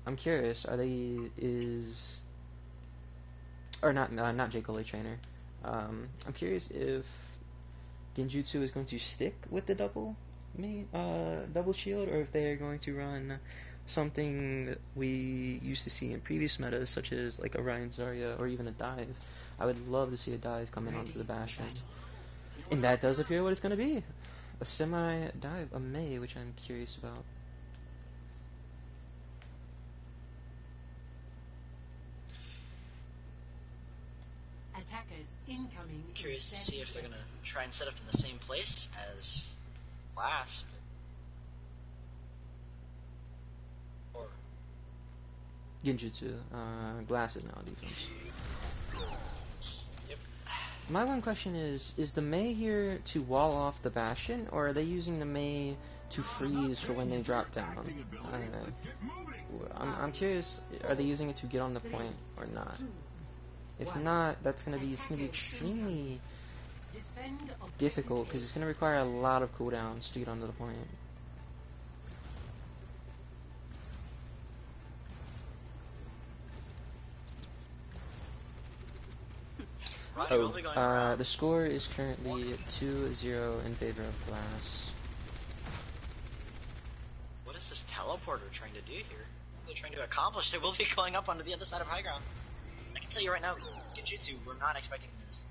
I'm curious, not J. Coley trainer. I'm curious if Genjutsu is going to stick with the double shield, or if they're going to run something we used to see in previous metas, such as like a Ryan Zarya or even a dive. I would love to see a dive come in onto the Bastion. And that does appear what it's going to be. A semi-dive, a Mei, which I'm curious about. Attackers Says incoming. Curious to see if they're gonna try and set up in the same place as Glass. Or Genjutsu. Glass is now defense. yep. My one question is the Mei here to wall off the Bastion, or are they using the Mei to freeze for when they drop down? I'm curious, are they using it to get on the point or not? If not, it's gonna be extremely difficult because it's gonna require a lot of cooldowns to get onto the point. The score is currently 2-0 in favor of Glass. What is this teleporter trying to do here? What they're trying to accomplish? They will be going up onto the other side of high ground. I can tell you right now, Genjutsu, we're not expecting this.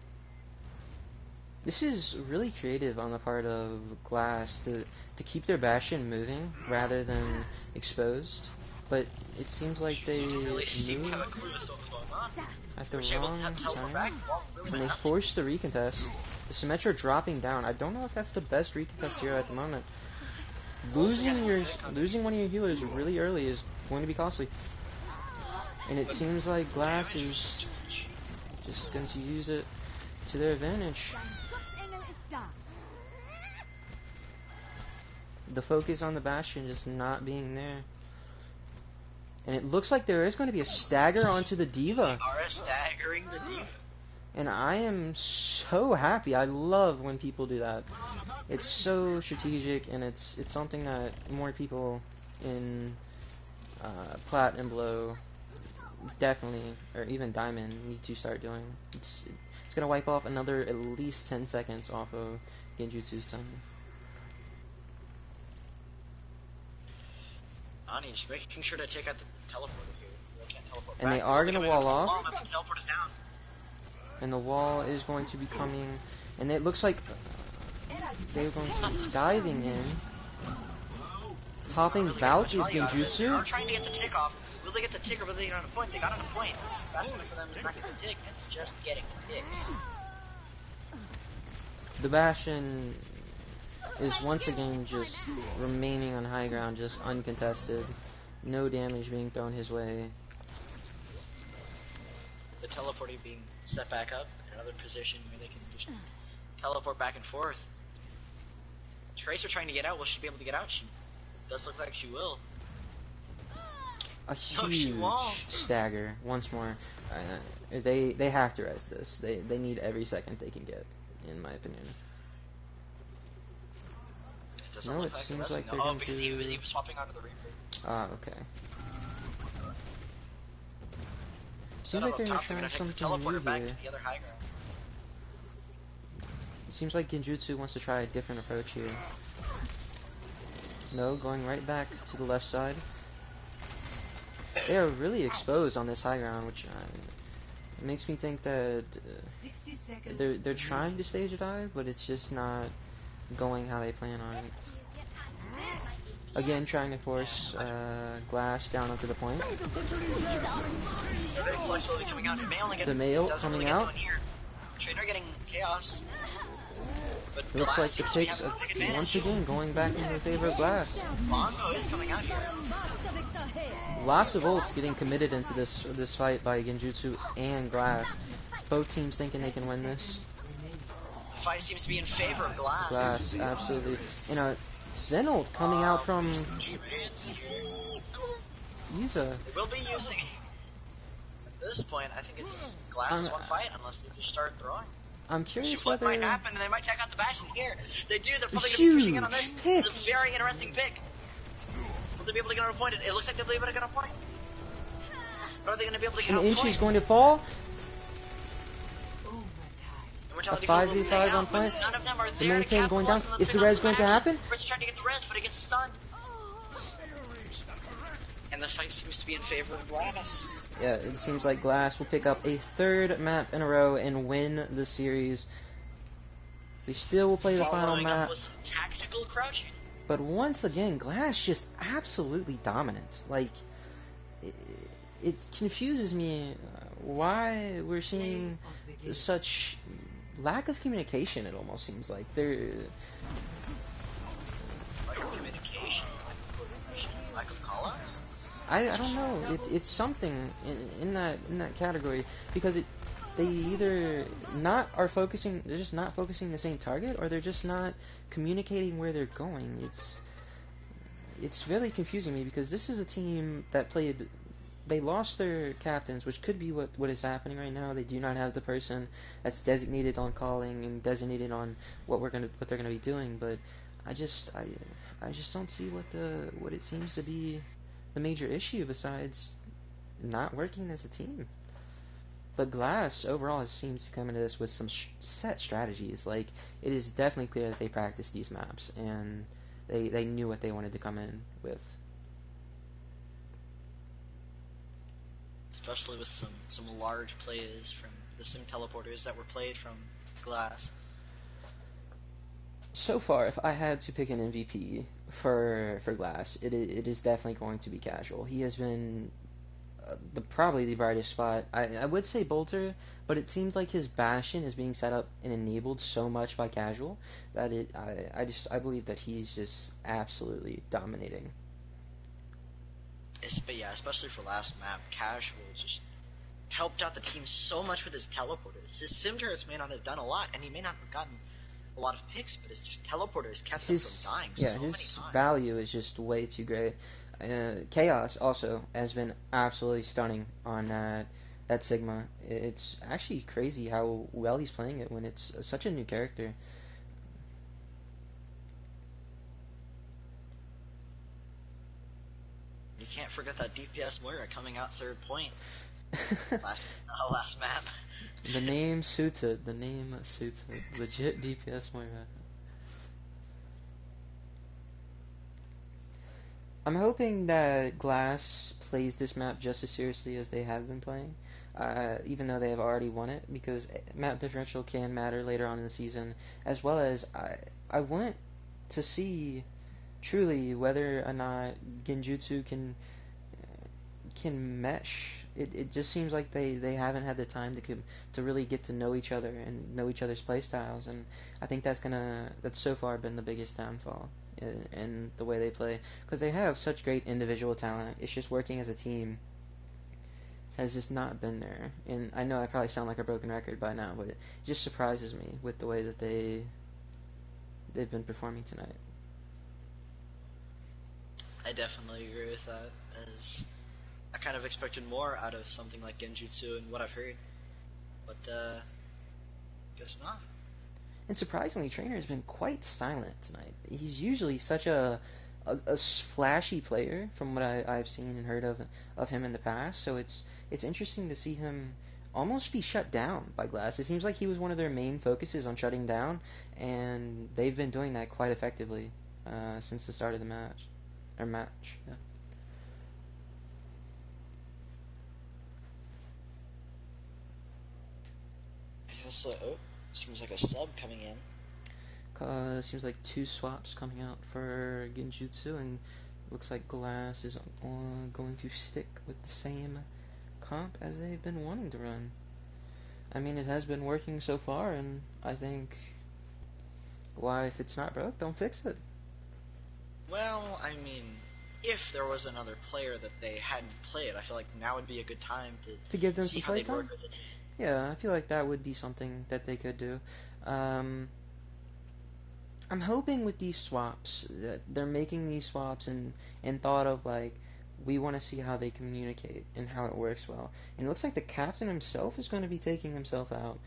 This is really creative on the part of Glass to keep their Bastion moving rather than exposed. But it seems like they really seem to move have a clue as to what's going on. at the We're able to wrong teleport back, time. well, really And they nothing. force the recontest. The Symmetra dropping down. I don't know if that's the best recontest hero at the moment. Losing one of your healers really early is going to be costly. And it seems like Glass is just going to use it to their advantage. The focus on the Bastion just not being there. And it looks like there is going to be a stagger onto the Diva. Are staggering the Diva. And I am so happy. I love when people do that. It's so strategic, and it's something that more people in Plat and Below definitely, or even Diamond, need to start doing. It's going to wipe off another at least 10 seconds off of Genjutsu's time. Ani, just making sure to take out the teleporter here, so they can't teleport And back. they are They're going to looking wall at the off. wall, the teleport is down. And the wall is going to be coming, and it looks like they're going to be diving in. Popping Valk is They're Genjutsu. trying to get the tick off. Will they get the tick or will they get on a point? They got on a point. Fast enough for them to not get the tick, and it's just getting ticks. The Bastion is once again just remaining on high ground, just uncontested. No damage being thrown his way. The teleporting being set back up in another position where they can just teleport back and forth. Tracer trying to get out. Will she be able to get out? She does look like she will. A No, she huge won't. stagger once more. They have to res this. They need every second they can get, in my opinion. It doesn't No, look it like seems they're like resting. they're Oh, going because to. he was swapping onto the Reaper. Ah, okay. Instead Seems like of they're up top, they're trying gonna take the something new teleporter back here. to the other high ground. It seems like Genjutsu wants to try a different approach here. No, going right back to the left side. They are really exposed on this high ground, which makes me think that 60 seconds. they're trying to stage a dive, but it's just not going how they plan on it. Again, trying to force Glass down onto the point. They're very flexible coming out. It may only get The male doesn't coming really get out. anyone here. Trainer getting chaos. But It looks like Glass the seems to be picks having a big advantage. once again going back in favor of Glass. Bongo is coming out here. Lots of ults getting committed into this fight by Genjutsu and Glass. Both teams thinking they can win this. The fight seems to be in favor of Glass. Glass, absolutely. And Xenold coming out from Iza. They will be using. At this point, I think it's Glass's one fight unless they just start throwing. I'm She curious flip whether might happen, and they might check out the Bastion here. They do. They're probably going to huge be pushing in on this. pick. It's a very interesting pick. Will they be able to get on a point? It looks like they'll be able to get on a point. But are they going to be able to get an on a inch point? is going to fall. Immortality A goes 5v5 little thing on out, but point. none of them are The there to maintain going down. capitalize on the Is the pick on res going to Bastion. happen? First trying to get the res, but it gets stunned. And the fight seems to be in favor of Glass. Yeah, it seems like Glass will pick up a third map in a row and win the series. They still will play the final Following up map, with some tactical crouching. but once again, Glass just absolutely dominant. Like, it confuses me why we're seeing such lack of communication. It almost seems like they're Lack of communication, lack of call-outs? I don't know. It's something in that category because they either not are focusing, they're just not focusing the same target, or they're just not communicating where they're going. It's really confusing me because this is a team that played. They lost their captains, which could be what is happening right now. They do not have the person that's designated on calling and designated on what they're gonna be doing. But I just don't see what it seems to be the major issue besides not working as a team. But Glass overall seems to come into this with some set strategies. Like, it is definitely clear that they practiced these maps and they knew what they wanted to come in with. Especially with some large plays from the sim teleporters that were played from Glass. So far, if I had to pick an MVP for Glass, it is definitely going to be Casual. He has been probably the brightest spot. I would say Bolter, but it seems like his Bastion is being set up and enabled so much by Casual that I believe that he's just absolutely dominating. But yeah, especially for last map, Casual just helped out the team so much with his teleporters. His sim turrets may not have done a lot, and he may not have gotten a lot of picks, but his just teleporters kept him from dying so many his times. value is just way too great. Chaos also has been absolutely stunning on that Sigma. It's actually crazy how well he's playing it when it's such a new character. You can't forget that DPS Moira coming out third point last map. The name suits it. The name suits it. Legit DPS Moira. I'm hoping that Glass plays this map just as seriously as they have been playing, even though they have already won it, because map differential can matter later on in the season, as well as I want to see truly whether or not Genjutsu can mesh. It just seems like they haven't had the time to really get to know each other and know each other's playstyles, and I think that's so far been the biggest downfall in the way they play, because they have such great individual talent. It's just working as a team has just not been there. And I know I probably sound like a broken record by now, but it just surprises me with the way that they've been performing tonight. I definitely agree with that, as I kind of expected more out of something like Genjutsu and what I've heard, but guess not. And surprisingly, Trainer has been quite silent tonight. He's usually such a flashy player from what I've seen and heard of him in the past. So it's interesting to see him almost be shut down by Glass. It seems like he was one of their main focuses on shutting down, and they've been doing that quite effectively since the start of the match. Yeah. Also, seems like a sub coming in. Seems like 2 swaps coming out for Genjutsu, and looks like Glass is going to stick with the same comp as they've been wanting to run. I mean, it has been working so far, and I think, why, if it's not broke, don't fix it. Well, I mean, if there was another player that they hadn't played, I feel like now would be a good time To give them see some how they playtime? work with the team. Yeah, I feel like that would be something that they could do. I'm hoping with these swaps that they're making these swaps and thought of like, we want to see how they communicate and how it works well. And it looks like the captain himself is going to be taking himself out.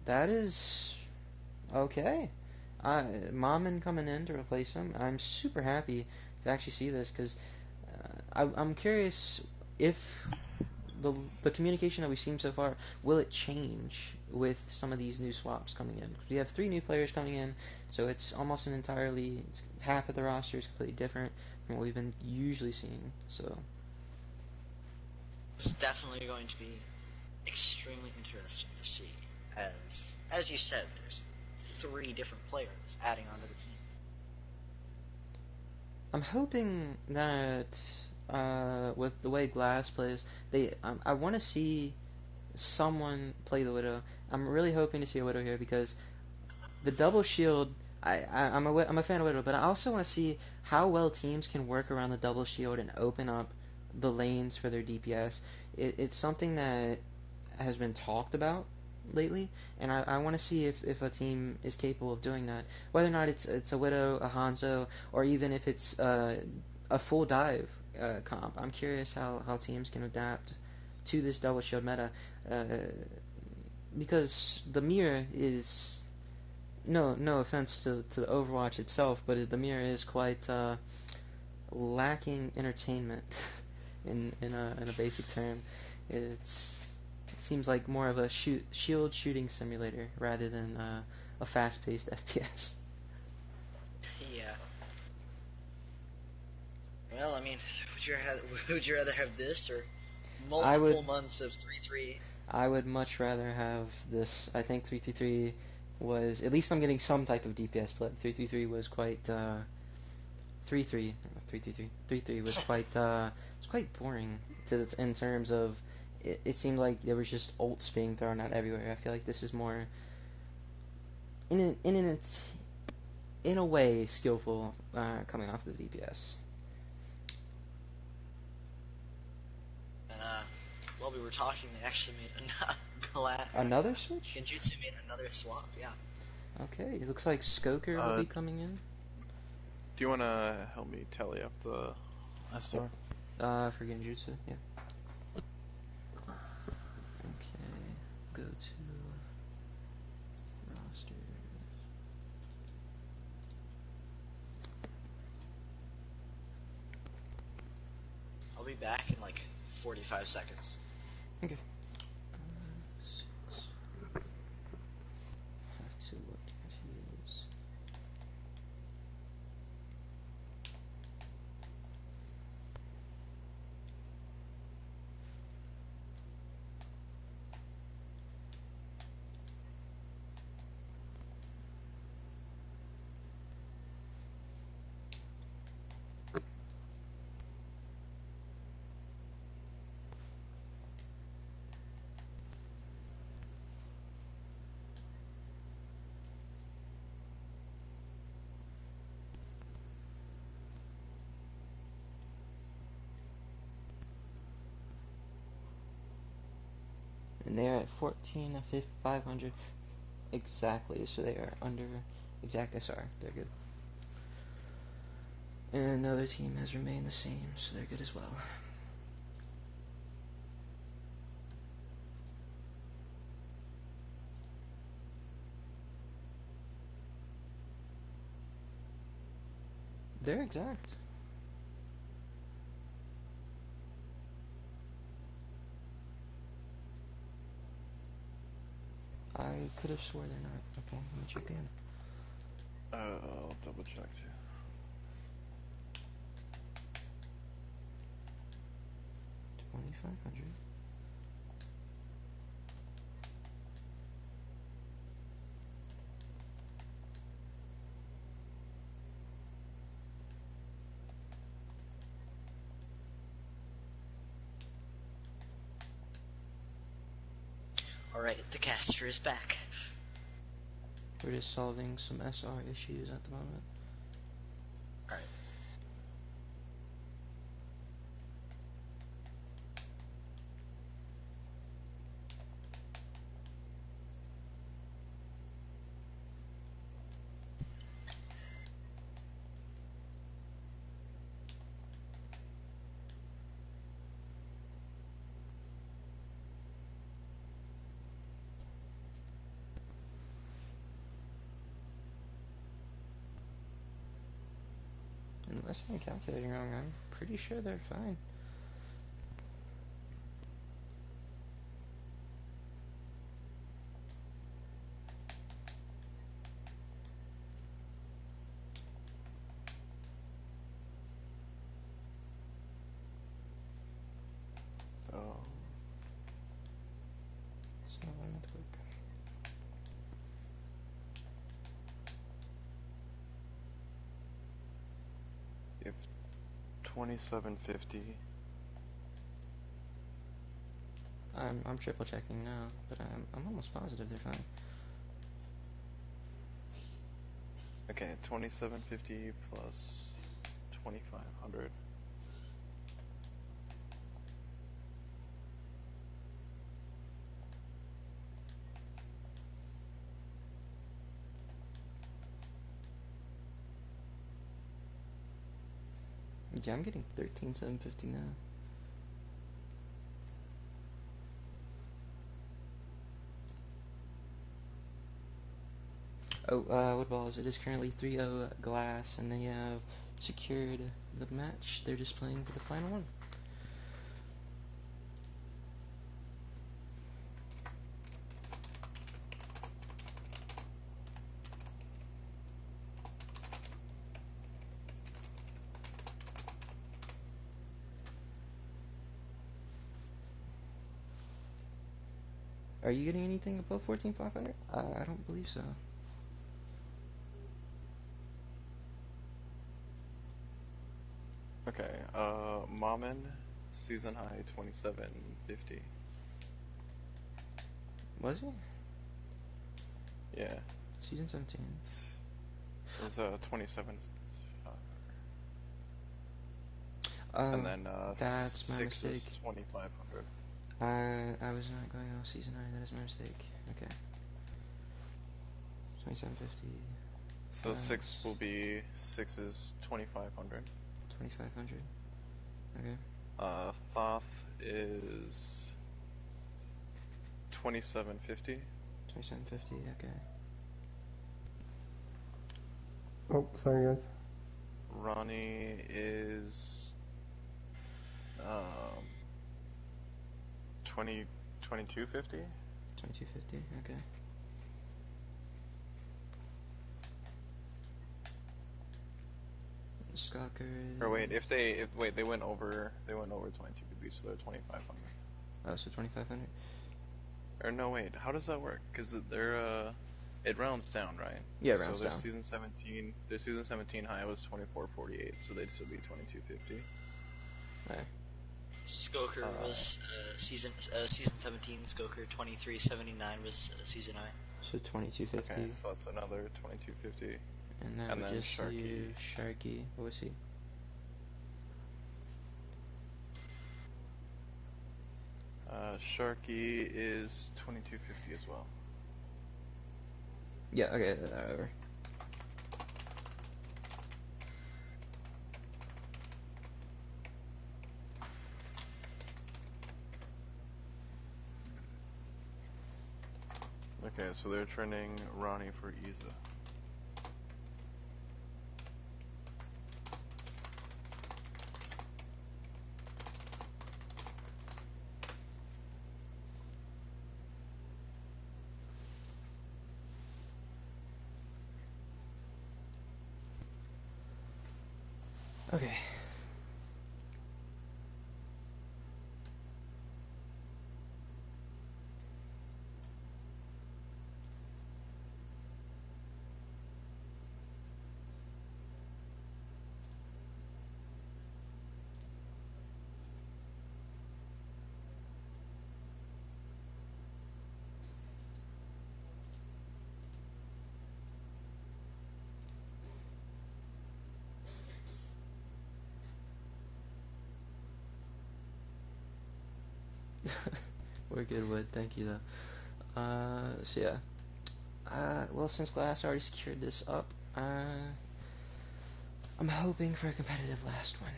That is okay. Mammon coming in to replace him. I'm super happy to actually see this, because I'm curious if the communication that we've seen so far, will it change with some of these new swaps coming in? We have 3 new players coming in, so it's almost half of the roster is completely different from what we've been usually seeing. So It's definitely going to be extremely interesting to see, as you said, there's 3 different players adding onto the team. I'm hoping that with the way Glass plays, I want to see someone play the Widow. I'm really hoping to see a Widow here because the double shield. I'm a fan of Widow, but I also want to see how well teams can work around the double shield and open up the lanes for their DPS. It's something that has been talked about lately, and I want to see if a team is capable of doing that. Whether or not it's a Widow, a Hanzo, or even if it's a full dive comp. I'm curious how teams can adapt to this double shield meta, because the mirror is no offense to the Overwatch itself, but the mirror is quite lacking entertainment in a basic term. It seems like more of a shield shooting simulator rather than a fast-paced FPS. Yeah. Well, I mean, would you rather have this or multiple months of 3-3? I would much rather have this. I think 333 was, at least I'm getting some type of DPS play. 333 was quite 3-3, 3-3-3. 3-3 was quite boring in terms of it seemed like there was just ults being thrown out everywhere. I feel like this is more in a way skillful coming off the DPS. And while we were talking, they actually made Another switch? Genjutsu made another swap. Yeah. Okay, it looks like Skoker will be coming in. Do you want to help me tally up the SR? For Genjutsu, yeah. Okay, go to rosters. I'll be back in like 45 seconds. Okay. Have to look at his. And they're at 14 of 500 exactly, so they are under exact SR. They're good. And the other team has remained the same, so they're good as well. They're exact. I could have swore they're not. Okay, let me check again. I'll double check too. $2,500. Alright, the caster is back. We're just solving some SR issues at the moment. Alright. Unless I'm calculating wrong, I'm pretty sure they're fine. Oh. It's not what I meant to look. You have 2750. I'm triple checking now, but I'm almost positive they're fine. Okay, 2750 plus 2500. Yeah, I'm getting 13,750 now. Oh, what ball is it? It is currently 3-0 Glass, and they have secured the match. They're just playing for the final one. Are you getting anything above 14,500? I don't believe so. Okay, Mammon, season high 2750. Was it? Yeah, Season 17. it was 27. Oh, And then that's my 6 mistake. is 2500. I was not going off season 9. That is my mistake. Okay. 2750. So 6 will be 6 is 2500. 2500. Okay. Thoth is 2750. 2750. Okay. Oh, sorry guys. Ronnie is 2250. 2250. Okay. Skalker. Or wait, they went over 2250, so they're 2500. Oh, so 2500. Or no, wait, how does that work? Because they're it rounds down, right? Yeah, So rounds their down. season 17 high was 2448, so they'd still be 2250. Okay. Skoker was season 17. Skoker 2379 was season I. So 2250. Okay, so that's another 2250. And that And would then just Sharky. leave Sharky. What was he? Sharky is 2250 as well. Yeah, okay, whatever. Okay, so they're trending Ronnie for Iza. Okay. We're good, Wood. Thank you, though. So yeah. Well, since Glass already secured this up, I'm hoping for a competitive last one.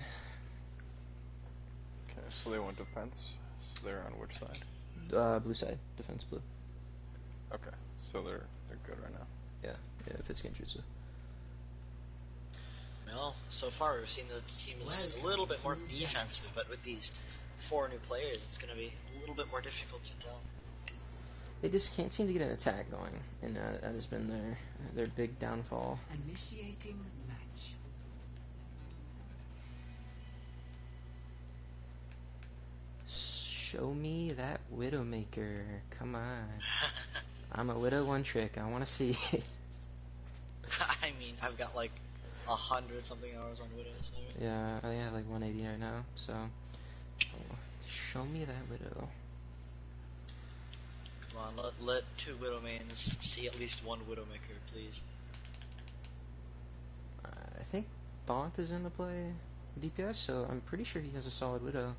Okay, so they went defense. So they're on which side? Blue side. Defense blue. Okay, so they're good right now. Yeah, if it's Genjutsu. Well, so far we've seen the team is a little bit more defensive, but with these 4 new players, it's going to be a little bit more difficult to tell. They just can't seem to get an attack going, and that has been their big downfall. Initiating match. Show me that Widowmaker. Come on. I'm a Widow one trick. I want to see it. I mean, I've got like 100 something hours on Widow. So. Yeah, I think I have like 180 right now, so show me that Widow. Come on, let 2 Widow mains see at least 1 Widowmaker, please. I think Bont is in the play DPS, so I'm pretty sure he has a solid Widow,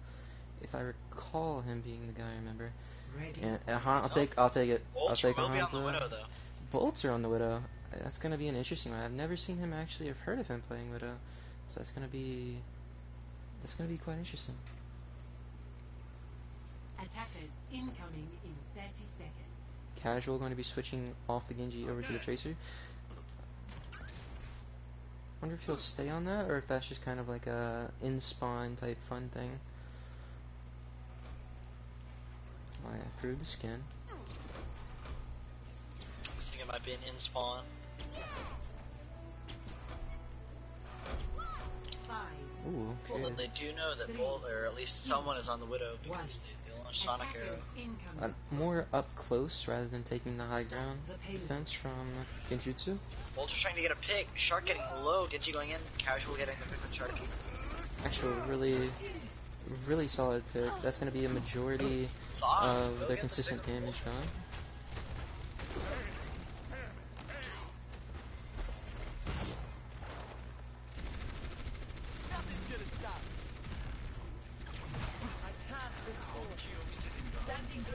if I recall him being the guy I remember. Ready. And I'll take it. I'll Bolter take will be on the Hanzo. Widow though. Bolter on the Widow. That's gonna be an interesting one. I've never seen him actually. I've heard of him playing Widow, so that's gonna be quite interesting. Attackers incoming in 30 seconds. Casual going to be switching off the Genji over to the Tracer. Wonder if he'll stay on that, or if that's just kind of like a in-spawn type fun thing. Oh yeah, improve the skin. I think it might be an in-spawn. 5. Ooh, Well, okay. then they do know that both, or at least someone is on the Widow because they launched Sonic Attackers Arrow. incoming. More up close rather than taking the high ground defense from Genjutsu. Bolter trying to get a pick, Shark getting low, Genji going in, Casual getting the pick on Sharky. Actually, really solid pick. That's going to be a majority Thought, of go their get the consistent pick on damage Bolter. gone.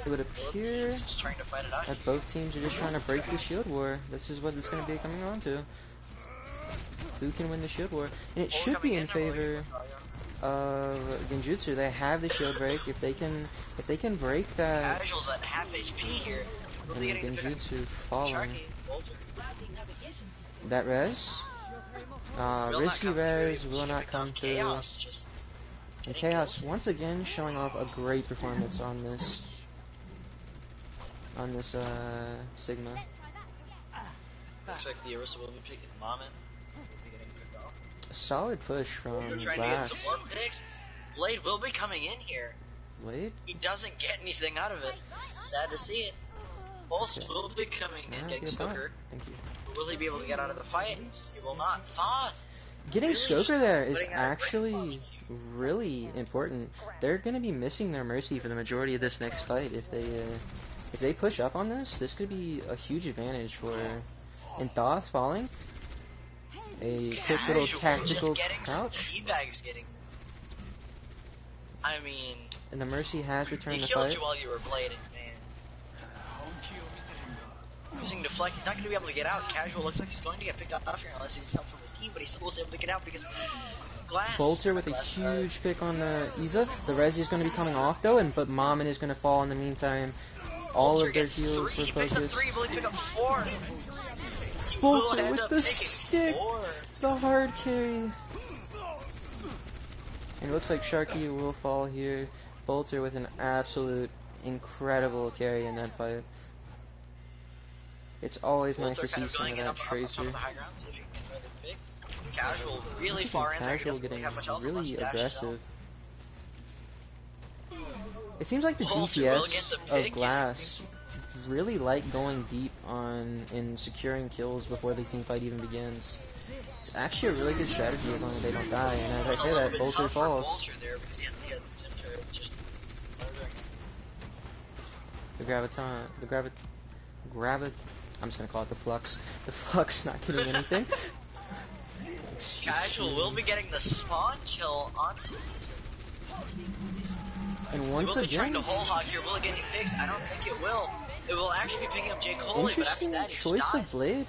It would appear Just trying to fight it out. that both teams are just trying to break the shield war. This is what it's going to be coming on to. Who can win the shield war? And it should be in favor of Genjutsu. They have the shield break. If they can break that, Casual's at half HP here. Will be and getting the pick on Genjutsu falling. Sharky, Bolter. That res, Will risky not come res through. will not come through. Chaos just And getting Chaos kills. once again showing off a great performance on this Sigma. Looks like the Orisa will be picking Mammon. Will be getting picked off. A solid push from Trying to get Glass. some more picks. Blade will be coming in here. Blade? He doesn't get anything out of it. Sad to see it. Pulse Okay. will be coming Can in, I getting get that? Skoker. Thank you. Will he be able to get out of the fight? He will not. Thoth! Getting Really Skoker there is putting out a great actually performance. really important. They're going to be missing their Mercy for the majority of this next fight. If they push up on this could be a huge advantage for. And Thoth falling, a quick little Casual tactical just getting crouch, some teabags getting. I mean, and the Mercy has he returned the killed fight. you while you were blading, man. Using deflect, he's not going to be able to get out. Casual looks like he's going to get picked off here unless he's help from his team, but he still was able to get out because Glass. Bolter with a Glass, huge pick on the Iza. The Resi is going to be coming off though, but Mammon is going to fall in the meantime. All Bolter of their gets heals 3. were He picks up focused. 3, will he pick up 4? He will Bolter end with up the picking stick, 4. the hard carry. And it looks like Sharky will fall here. Bolter with an absolute incredible carry in that fight. It's always nice Bolter to kind see of some going of in that up on Tracer. the high ground, so if he can really pick. Casual really Once far again, in there. He Casual doesn't really getting have much health unless he really dashes out. aggressive. It seems like the Bolter will DPS get the of pick. Glass really like going deep on and securing kills before the team fight even begins. It's actually a really good strategy as long as they don't die. And as I say that, Bolter falls. Bolter there because he had the center just murdering him. I'm just gonna call it the Flux. The Flux not getting anything. Casual will be getting the spawn kill on Season. And He once will be trying again, to whole hog here. Will it get any picks? I don't think it will. It will actually be picking up J. Cole, but after interesting that, he just choice dies. of Blade.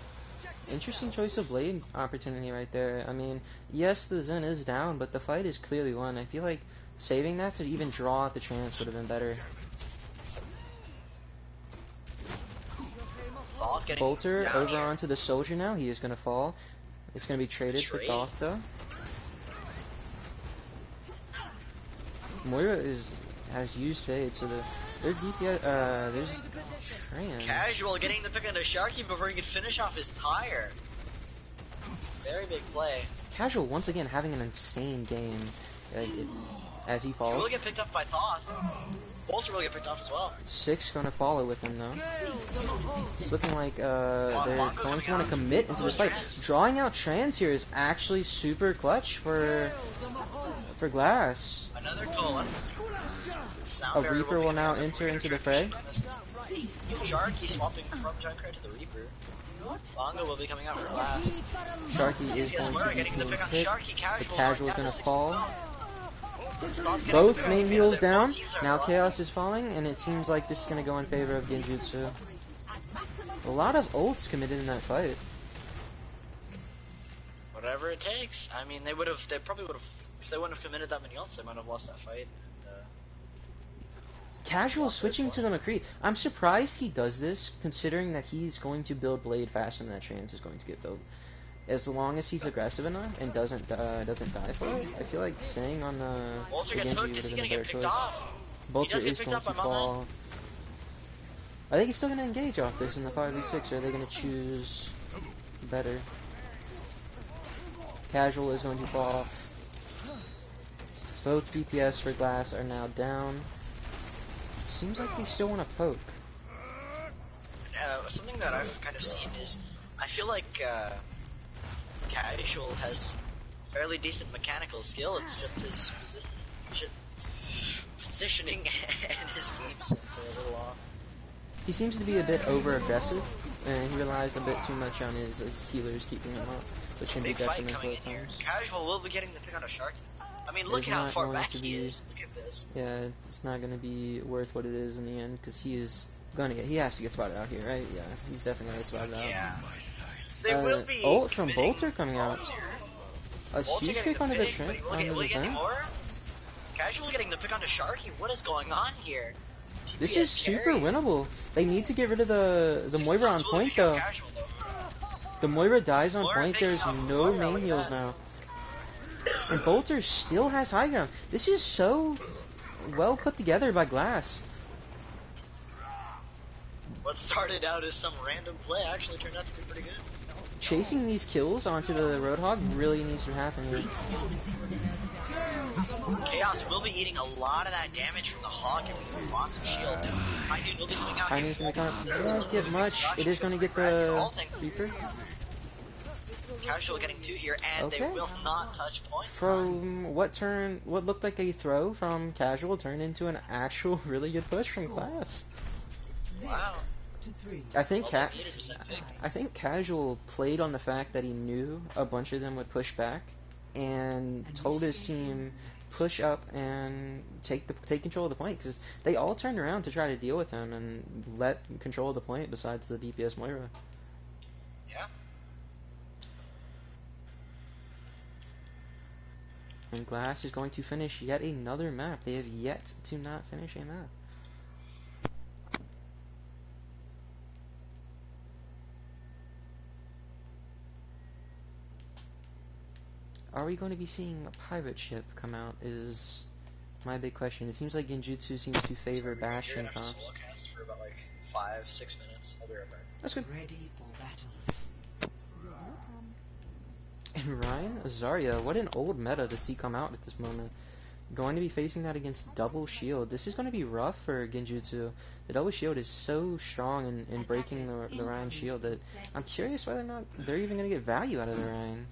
Interesting choice of Blade opportunity right there. I mean, yes, the Zen is down, but the fight is clearly won. I feel like saving that to even draw out the chance would have been better. Thoth getting Bolter down over here. onto the Soldier now. He is going to fall. It's going to be traded for Trade. Thoth though. Moira has used Fade, so their DPS, there's Trans. Casual getting the pick on the Sharky before he can finish off his tire. Very big play. Casual once again having an insane game as he He falls. will get picked up by Thoth. Bolter will get picked off as well. 6 gonna follow with him though. It's looking like they're going to want to commit into this fight. Drawing out Trans here is actually super clutch for Glass. Another Talon. A Reaper will now enter into the fray. Sharky swapping from Junkrat to the Reaper. Bongo will be coming out for Glass. Sharky is Yes, going we're to be getting the being pick on hit. Sharky. The Casual Casual is down going to to 6 fall. themselves. Both main heals down. Now Chaos is falling, and it seems like this is going to go in favor of Genjutsu. A lot of ults committed in that fight. Whatever it takes. I mean, they probably would have, if they wouldn't have committed that many ults, they might have lost that fight. And, Casual switching to the McCree. I'm surprised he does this, considering that he's going to build Blade faster than that Trans is going to get built. As long as he's aggressive enough and doesn't die for it, I feel like staying on the Bolter gets Genji hooked. would Is have he been a gonna better get picked choice. off? Bolter does get is picked going up to by fall. I think he's still going to engage off this in the 5v6, or are they going to choose better? Casual is going to fall. Both DPS for Glass are now down. Seems like they still want to poke. Something that I've kind of seen is, I feel like Casual has fairly decent mechanical skill. It's just his positioning and his game sense are a little off. He seems to be a bit over-aggressive, and he relies a bit too much on his healers keeping him up, which can be Big fight detrimental coming at in here. times. Casual will be getting the pick on a Sharky. I mean, look It's at how not far going back to he be- is. Look at this. Yeah, it's not going to be worth what it is in the end, because he has to get spotted out here, right? Yeah, he's definitely going to get spotted out. Yeah. They will be Ult from committing Bolter coming out. ults here. A Bolter huge getting pick onto the pick, but will onto he the get any Zen. more? Casual getting the pick onto Sharky. What is going on here? This TPS is super carry. winnable. They need to get rid of the Moira on Will point pick up though. Casual, though. The Moira dies on Moira point. picking There's up no Moira, look main at heals that. now. And Bolter still has high ground. This is so well put together by Glass. What started out as some random play actually turned out to be pretty good. Chasing these kills onto the Roadhog really needs to happen here. Chaos will be eating a lot of that damage from the Hog and lots of shield. High Noon will be coming out High here. Noon's gonna come up. It won't get much. It is gonna get the Reaper. Casual getting 2 here, and they Okay. will not touch point. From what looked like a throw from Casual turned into an actual really good push from Glass. Wow. I think All they needed was that pick. I think Casual played on the fact that he knew a bunch of them would push back, and told his team push up and take control of the point, because they all turned around to try to deal with him and let control of the point. Besides the DPS Moira, Yeah. and Glass is going to finish yet another map. They have yet to not finish a map. Are we going to be seeing a pirate ship come out is my big question. It seems like Genjutsu seems to favor Bastion comps. Cast for about like 5-6 minutes. I'll be right back. That's good. Ready for battles. And Ryan Azaria, what an old meta to see come out at this moment. Going to be facing that against double shield. This is going to be rough for Genjutsu. The double shield is so strong in breaking the Ryan shield that I'm curious whether or not they're even going to get value out of the Ryan.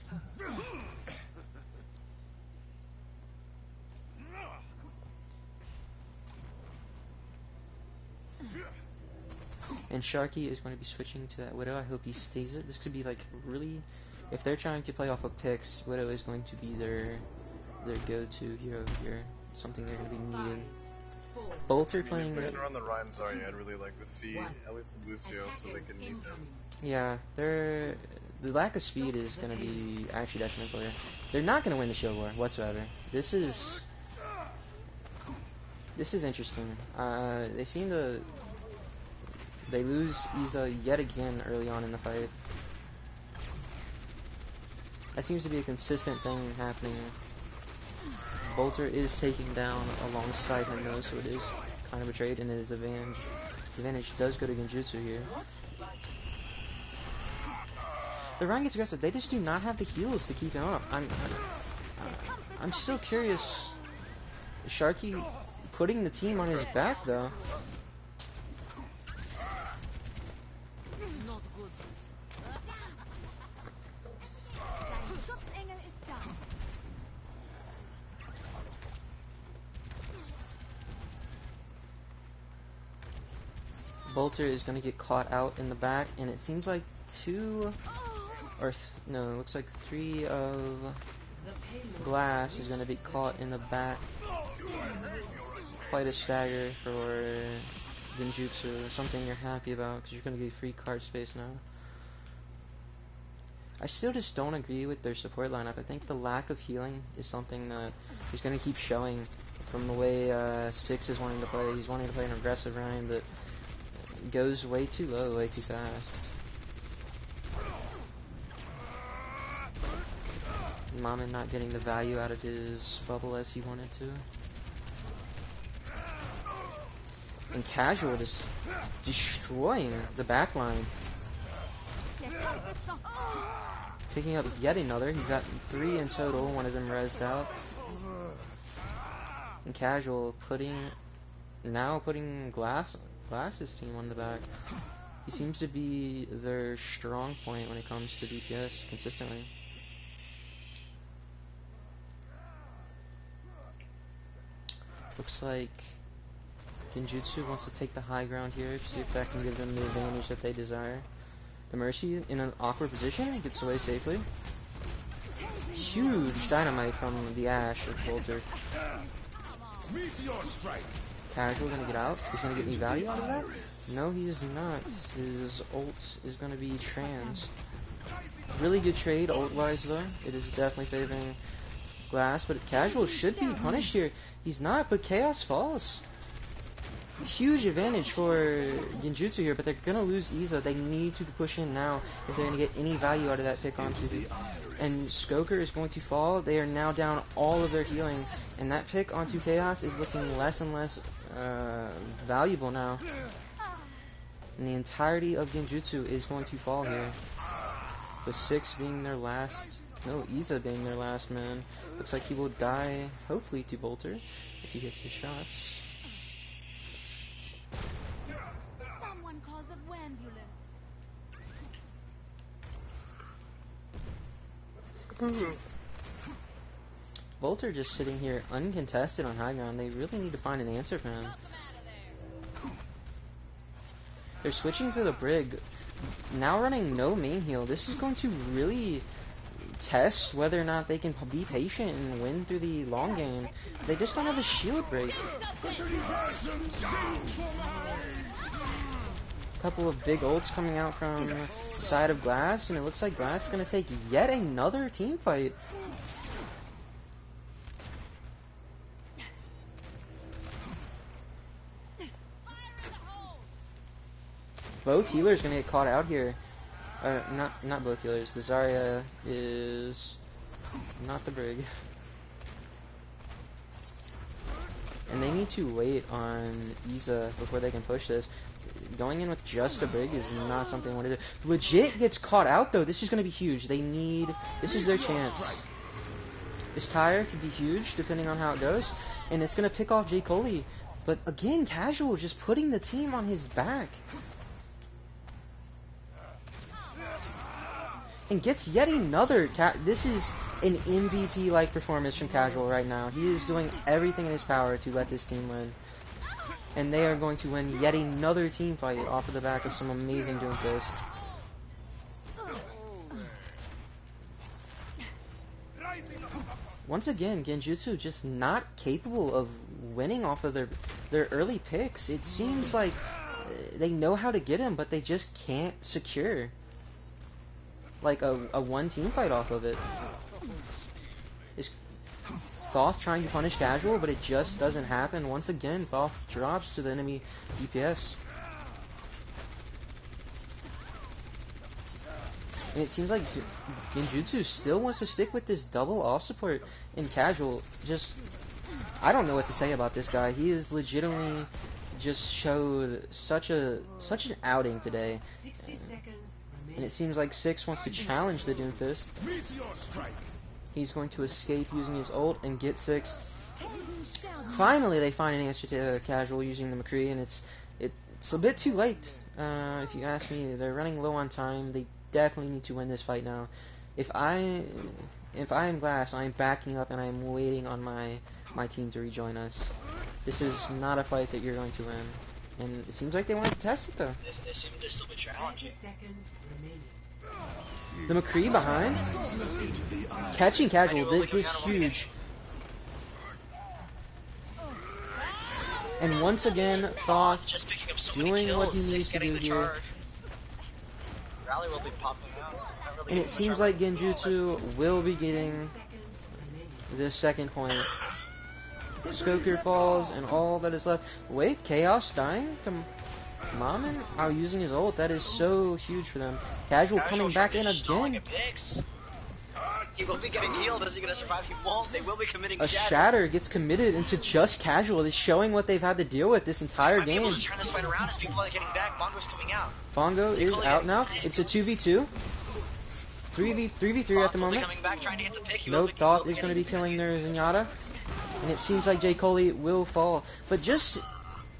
And Sharky is going to be switching to that Widow. I hope he stays it. This could be like really, if they're trying to play off of picks, Widow is going to be their go-to hero here. Something they're going to be needing. Bolter playing. If they're gonna run the Ryan Zarya, I'd really like to see at least Lucio so they can meet them. Yeah, the lack of speed is going to be actually detrimental here. They're not going to win the shield war whatsoever. This is interesting. They lose Iza yet again early on in the fight. That seems to be a consistent thing happening. Bolter is taking down alongside him though, so it is kind of a trade, and his advantage does go to Genjutsu here. The Ryan gets aggressive. They just do not have the heals to keep him up. I'm still curious. Sharky putting the team on his back though. Not good. Dein Schutzengel ist da. Bolter is going to get caught out in the back, and it seems like no, it looks like 3 of Glass is going to be caught in the back. Quite a stagger for Genjutsu, something you're happy about because you're going to get free card space now. I still just don't agree with their support lineup. I think the lack of healing is something that he's going to keep showing from the way Six is wanting to play. He's wanting to play an aggressive Ryan, but goes way too low, way too fast. Mamin not getting the value out of his bubble as he wanted to. And Casual just destroying the back line. Picking up yet another. He's got 3 in total, one of them rezzed out. And Casual putting Glass's team on the back. He seems to be their strong point when it comes to DPS consistently. Looks like Genjutsu wants to take the high ground here, see if that can give them the advantage that they desire. The Mercy in an awkward position, gets away safely. Huge dynamite from the Ash of Bolter. Casual gonna get out. He's gonna get any value out of that? No, he is not. His ult is gonna be trans. Really good trade ult-wise though. It is definitely favoring Glass, but Casual should be punished here. He's not, but Chaos falls. Huge advantage for Genjutsu here, but they're gonna lose Iza. They need to push in now if they're gonna get any value out of that pick onto. And Skoker is going to fall. They are now down all of their healing, and that pick onto Chaos is looking less and less valuable now. And the entirety of Genjutsu is going to fall here. With 6 being their last. No, Iza being their last man. Looks like he will die, hopefully, to Bolter if he gets his shots. Someone calls a ambulance. Bolter just sitting here uncontested on high ground. They really need to find an answer for him. They're switching to the Brig. Now running no main heal. This is going to really test whether or not they can be patient and win through the long game. They just don't have the shield break. Couple of big ults coming out from the side of Glass, and it looks like Glass is going to take yet another team fight. Both healers going to get caught out here. Not both healers. The Zarya is not the Brig. And they need to wait on Iza before they can push this. Going in with just a Brig is not something I want to do. Legit gets caught out though. This is going to be huge. This is their chance. This tire could be huge depending on how it goes. And it's going to pick off J. Coley. But again, Casual just putting the team on his back. And gets yet another this is an MVP-like performance from Casual right now. He is doing everything in his power to let this team win. And they are going to win yet another team fight off of the back of some amazing Doomfist. Once again, Genjutsu just not capable of winning off of their early picks. It seems like they know how to get him, but they just can't secure like a one team fight off of it. Is Thoth trying to punish Casual, but it just doesn't happen. Once again, Thoth drops to the enemy DPS. And it seems like Genjutsu still wants to stick with this double off support, and Casual just, I don't know what to say about this guy. He is legitimately just showed such an outing today. 60 seconds. And it seems like Six wants to challenge the Doomfist. He's going to escape using his ult and get Six Finally, they find an answer to Casual using the McCree, and it's a bit too late. If you ask me, they're running low on time. They definitely need to win this fight now. If I am Glass, I'm backing up and I'm waiting on my team to rejoin us. This is not a fight that you're going to win, and it seems like they wanted to test it though. They seem to still be challenging. The McCree behind, catching Casual. This is huge. And once again, Thoth Just picking up so doing many kills, what he needs to getting do the here. charge. Rally will be popping out. Not really And it getting the seems charge. like Genjutsu will be getting this second point. Skoker falls, and all that is left. Wait, Chaos dying to Mammon? Oh, using his ult. That is so huge for them. Casual coming back in again. He will be getting healed. Is he going to survive? He won't. They will be committing A shatter gets committed into just Casual. It's showing what they've had to deal with this entire game. Able to turn this fight around as people are getting back. Bongo's coming out. Bongo is out now. It's a 2v2. 3v3 at the moment. Coming back, trying to get the pick. Nope, Thoth is going to be killing their Zenyatta. And it seems like J. Coley will fall. But just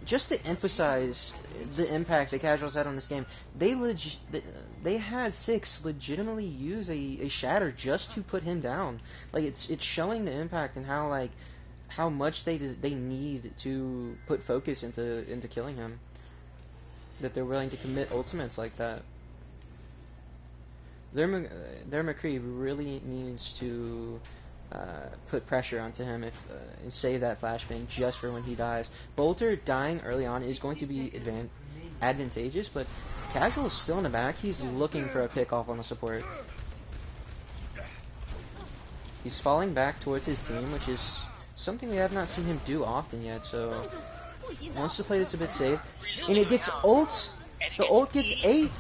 to emphasize the impact that Casuals had on this game, they had 6 legitimately use a shatter just to put him down. Like it's showing the impact and how much they need to put focus into killing him. That they're willing to commit ultimates like that. Their McCree really needs to put pressure onto him and save that flashbang just for when he dies. Bolter dying early on is going to be advantageous, but Casual is still in the back. He's looking for a pick off on the support. He's falling back towards his team, which is something we have not seen him do often yet, so wants to play this a bit safe. And it gets ult. The ult gets 8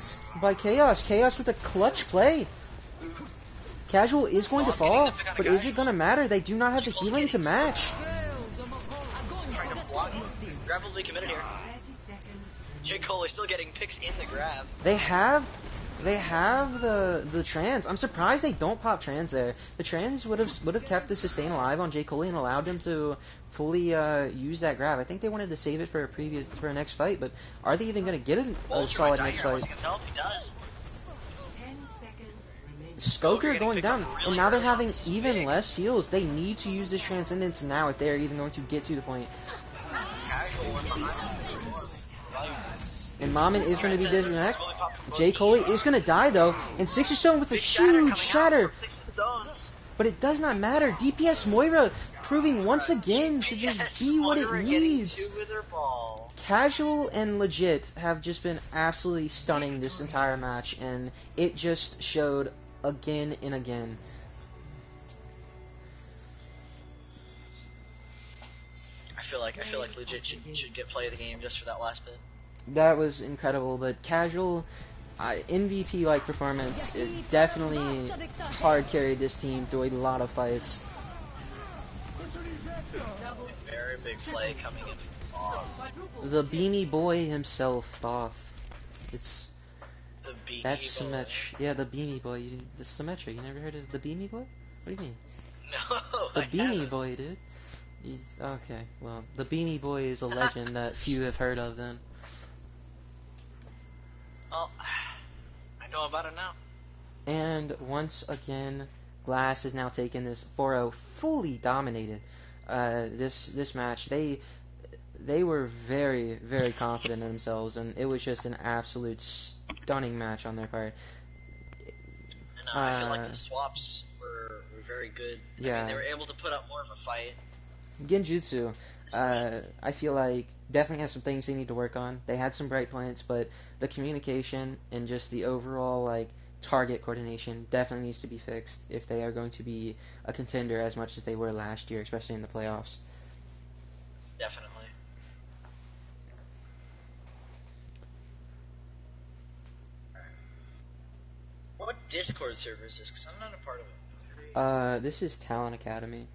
by Chaos. Chaos with a clutch play. Casual is going to fall, but is it going to matter? They do not have the healing to match. Grab will be committed here. J. Cole is still getting picks in the grab. They have the trans. I'm surprised they don't pop trans there. The trans would have kept the sustain alive on J. Cole and allowed him to fully use that grab. I think they wanted to save it for a next fight, but are they even going to get a solid next fight? Skoker going down, and now they're having even less heals. They need to use this transcendence now if they are even going to get to the point. And Mammon is going to be disconnected. J. Coley is going to die though, and Sixer Stone with a huge shatter. But it does not matter. DPS Moira proving once again to just be what it needs. Casual and Legit have just been absolutely stunning this entire match, and it just showed again and again. I feel like Legit should get play of the game just for that last bit. That was incredible, but Casual, MVP-like performance, it definitely hard carried this team through a lot of fights. Very big play coming in. The Beanie Boy himself, Thoth. That's Boy. Symmetra. Yeah, the Beanie Boy. The Symmetra. You never heard of the Beanie Boy? What do you mean? No, The Beanie Boy, dude. Okay, well, the Beanie Boy is a legend that few have heard of then. Well, I know about it now. And once again, Glass has now taken this 4-0, fully dominated this match. They were very, very confident in themselves, and it was just an absolute stunning match on their part. I feel like the swaps were very good. Yeah. I mean, they were able to put up more of a fight. Genjutsu, I feel like definitely has some things they need to work on. They had some bright points, but the communication and just the overall target coordination definitely needs to be fixed if they are going to be a contender as much as they were last year, especially in the playoffs. Definitely. What Discord server is this? Because I'm not a part of it. This is Talon Academy.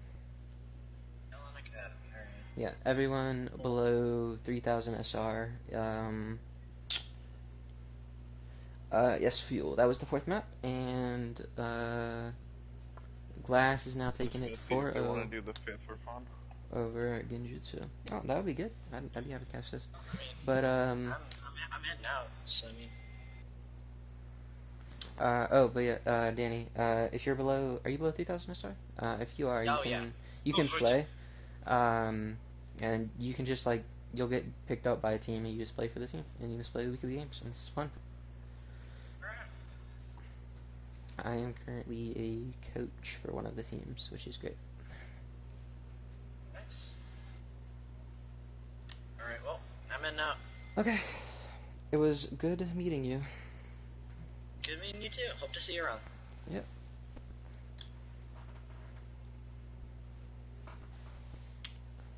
Talon Academy, alright. Yeah, everyone below 3000 SR. Yes, Fuel. That was the 4th map, and Glass is now taking it 4-0. Do you want to do the 5th for fun? over Genjutsu. Oh, that would be good. I'd be happy to catch this. But I'm heading out, so I mean. but yeah, Danny, if you're below, are you below 3,000 star? If you are, Oh, yeah. you Oh, can for play, and you can just like, you'll get picked up by a team and you just play for the team, and you just play weekly games, and it's fun. I am currently a coach for one of the teams, which is great. Alright, well, I'm in now. Okay, it was good meeting you. Good meeting you too. Hope to see you around. Yep.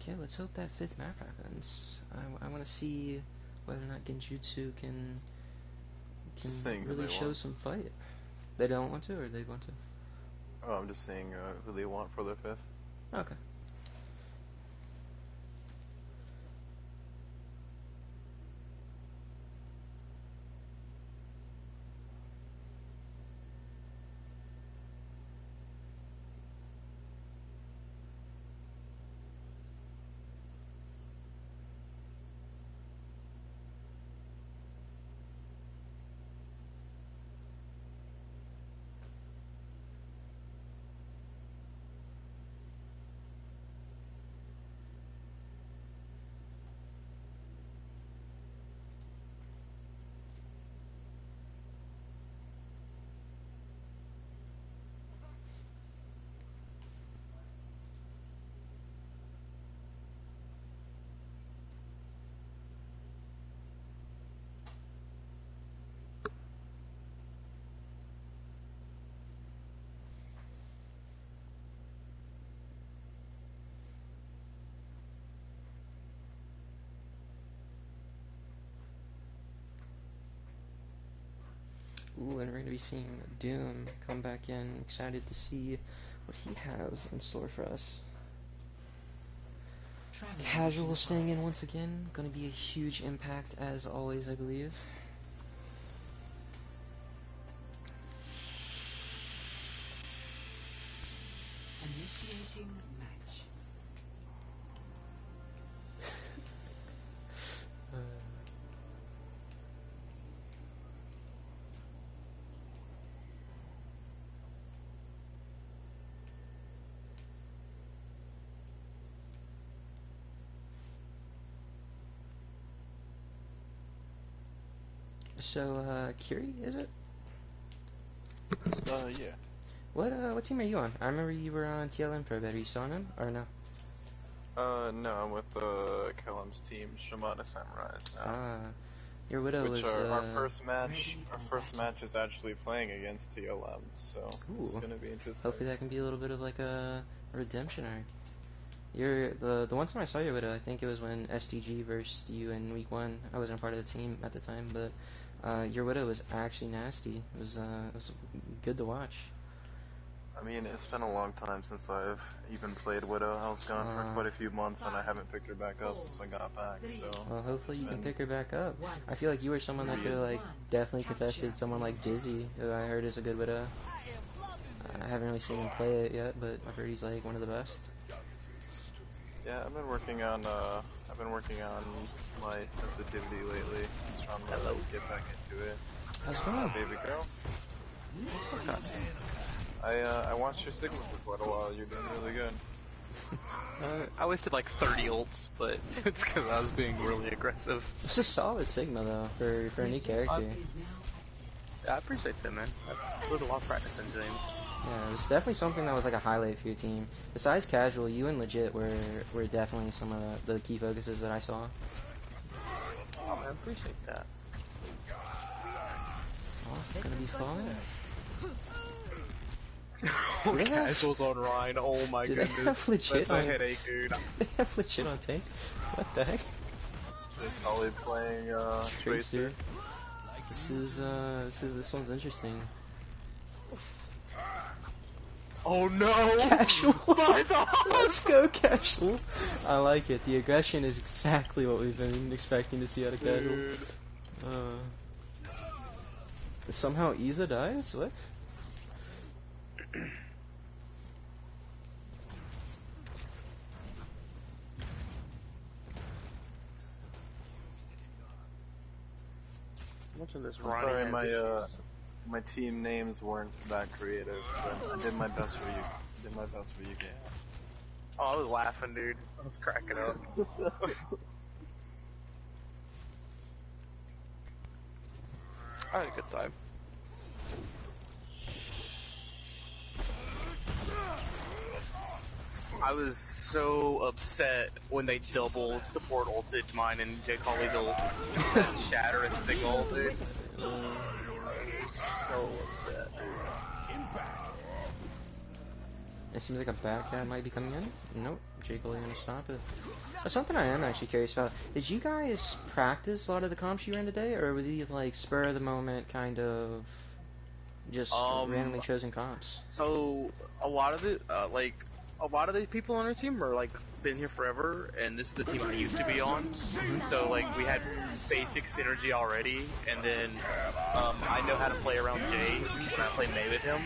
Okay, let's hope that 5th map happens. I want to see whether or not Genjutsu can Just saying who really they show want. some fight. They don't want to, or they want to? Oh, I'm just saying who they want for their 5th. Okay. Ooh, and we're going to be seeing Doom come back in. Excited to see what he has in store for us. Casual staying in once again. Going to be a huge impact as always, I believe. Initiating match. So, Kiri, is it? Yeah. What team are you on? I remember you were on TLM for a bit. Are you still on him, or no? No, I'm with Kellum's team, Shamana Samurais now. Ah, your Widow Which was, our first match is actually playing against TLM, so it's Ooh. gonna be interesting. Hopefully that can be a little bit of like a redemption arc. You're the one time I saw your Widow, I think it was when SDG versed you in week 1. I wasn't a part of the team at the time, but your Widow was actually nasty. It was good to watch. I mean, it's been a long time since I've even played Widow. I was gone for quite a few months, and I haven't picked her back up since I got back, so... Well, hopefully you can pick her back up. I feel like you were someone that could have, like, definitely contested someone like Dizzy, who I heard is a good Widow. I haven't really seen him play it yet, but I've heard he's, like, one of the best. Yeah, I've been working on my sensitivity lately. Just trying to get back into it. How's it going? Baby girl. I watched your Sigma for quite a while. You're doing really good. I wasted like 30 ults, but it's because I was being really aggressive. It's a solid Sigma, though, for a new character. I appreciate that, man. I've put a lot of practice into him. Yeah, it was definitely something that was like a highlight for your team. Besides casual, you and legit were definitely some of the key focuses that I saw. Oh, man, I appreciate that. Oh, it's gonna be fun. Casuals on Rhine, oh my Do goodness. they have legit That's on? a headache, dude. They have legit on tank. What the heck? They're probably playing Tracer. This one's interesting. Oh no! Casual. My God! Let's go casual. I like it. The aggression is exactly what we've been expecting to see out of casual. Dude. Somehow Iza dies? What? Much of this I'm Ronnie sorry, has my issues. my team names weren't that creative, but I did my best for you. I did my best for you guys. Oh, I was laughing, dude. I was cracking up. I had a good time. I was so upset when they double support ulted mine and Jake Holly's ult. That shatter and signal ulted. So upset. It seems like a back guy might be coming in. Nope, Jake Coley gonna stop it. Something I am actually curious about. Did you guys practice a lot of the comps you ran today, or were these like spur of the moment kind of just randomly chosen comps? So a lot of the a lot of the people on our team are like been here forever, and this is the team I used to be on. So like we had basic synergy already, and then I know how to play around Jay when I play Mei with him.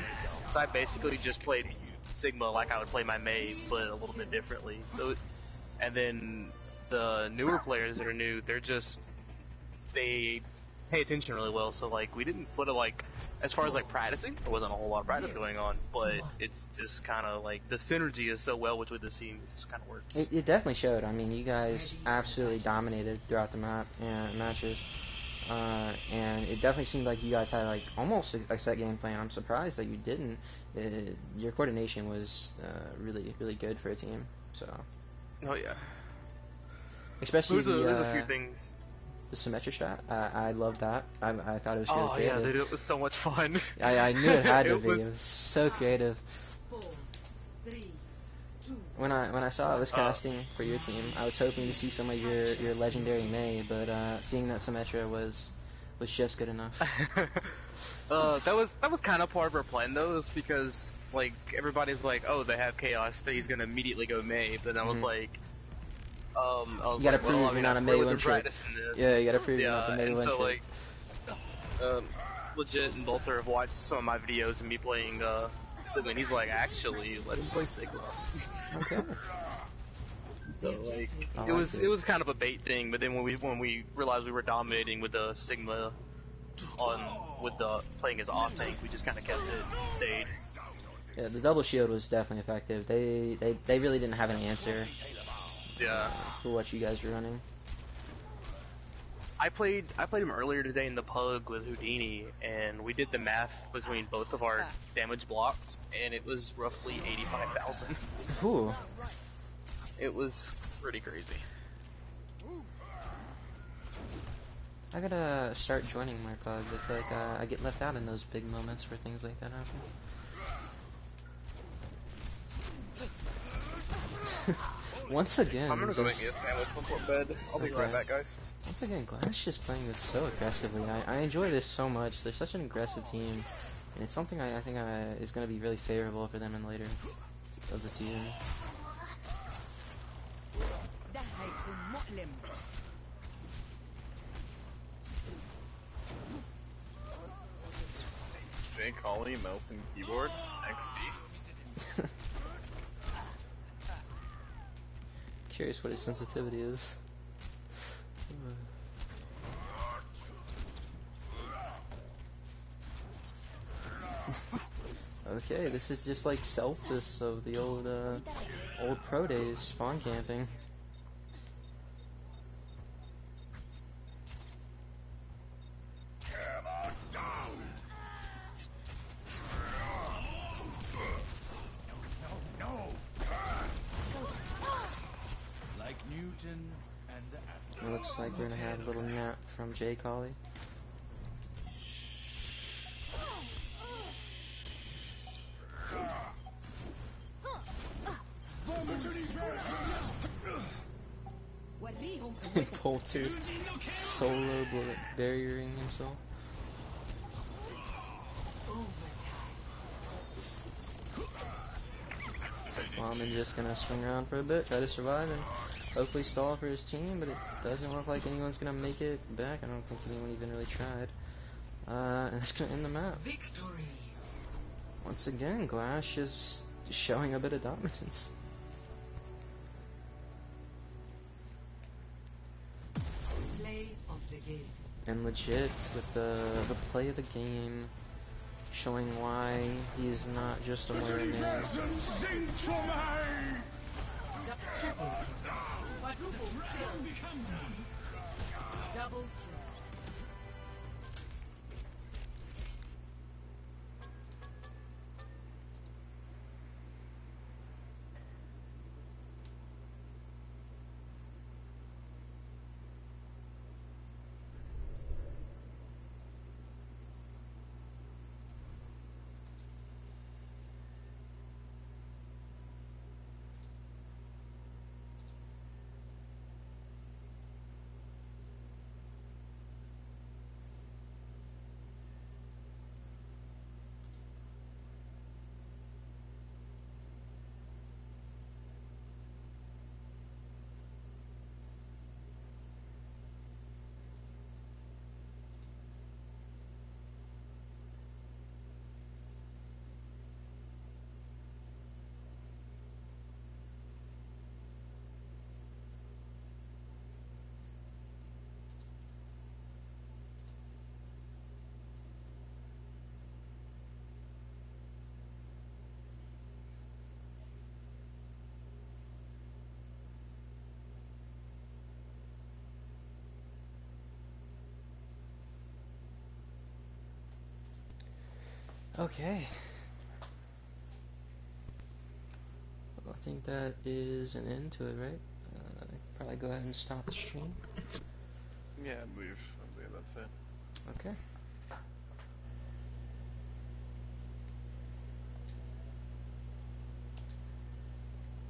So I basically just played Sigma like I would play my Mei, but a little bit differently. So, and then the newer players that are new, they pay attention really well. So like we didn't put as far as like practicing, there wasn't a whole lot of practice going on, but it's just kind of like the synergy is so well with the team, it just kind of works. It definitely showed. I mean, you guys absolutely dominated throughout the map and matches. And it definitely seemed like you guys had like almost a set game plan. I'm surprised that you didn't. Your coordination was really really good for a team. So. Oh yeah. Especially There's a few things. The symmetric shot. I love that. I thought it was really creative. Yeah, dude, it was so much fun. I knew it had to be. Was... It was so creative. 4, 3, 2. When I saw I was casting for your team, I was hoping to see some of your legendary Mei, but seeing that Symmetra was just good enough. that was kind of part of our plan though, is because like everybody's like, oh, they have Chaos, so he's gonna immediately go Mei. But then I was like, you gotta prove you're not a Mei one trick. Yeah, you gotta prove you're not the Mei one trick. So like, legit and Bolter have watched some of my videos of me playing Sigma, and he's like, actually, let him play Sigma. Okay. So like, it was kind of a bait thing, but then when we realized we were dominating with the Sigma with the playing as off tank, we just kind of kept it, stayed. Yeah, the double shield was definitely effective. They really didn't have an answer. For what you guys were running. I played him earlier today in the Pug with Houdini, and we did the math between both of our damage blocks, and it was roughly 85,000. Ooh. It was pretty crazy. I gotta start joining my pugs. I feel like I get left out in those big moments where things like that happen. Once again, I'm gonna go make me a sandwich before bed. I'll be right back, guys. Once again, Glass just playing this so aggressively. I enjoy this so much. They're such an aggressive team, and it's something I think is going to be really favorable for them in later of the season. Jake Holly, mouse and keyboard, XD. Curious what his sensitivity is. Okay, this is just like Selphus of the old pro days, spawn camping. Like Newton and the apple. It looks like we're gonna have a little nap from Jay Collie. Polter solo barriering himself. Flamen just gonna swing around for a bit, try to survive, and hopefully stall for his team, but it doesn't look like anyone's gonna make it back. I don't think anyone even really tried. And that's gonna end the map. Victory. Once again, Glash is showing a bit of dominance. Play of the game. and legit with the play of the game, showing why he's not just a merman. Triple kill. Quadruple kill. Double kill. Okay. Well, I think that is an end to it, right? Probably go ahead and stop the stream. Yeah, I believe that's it. Okay.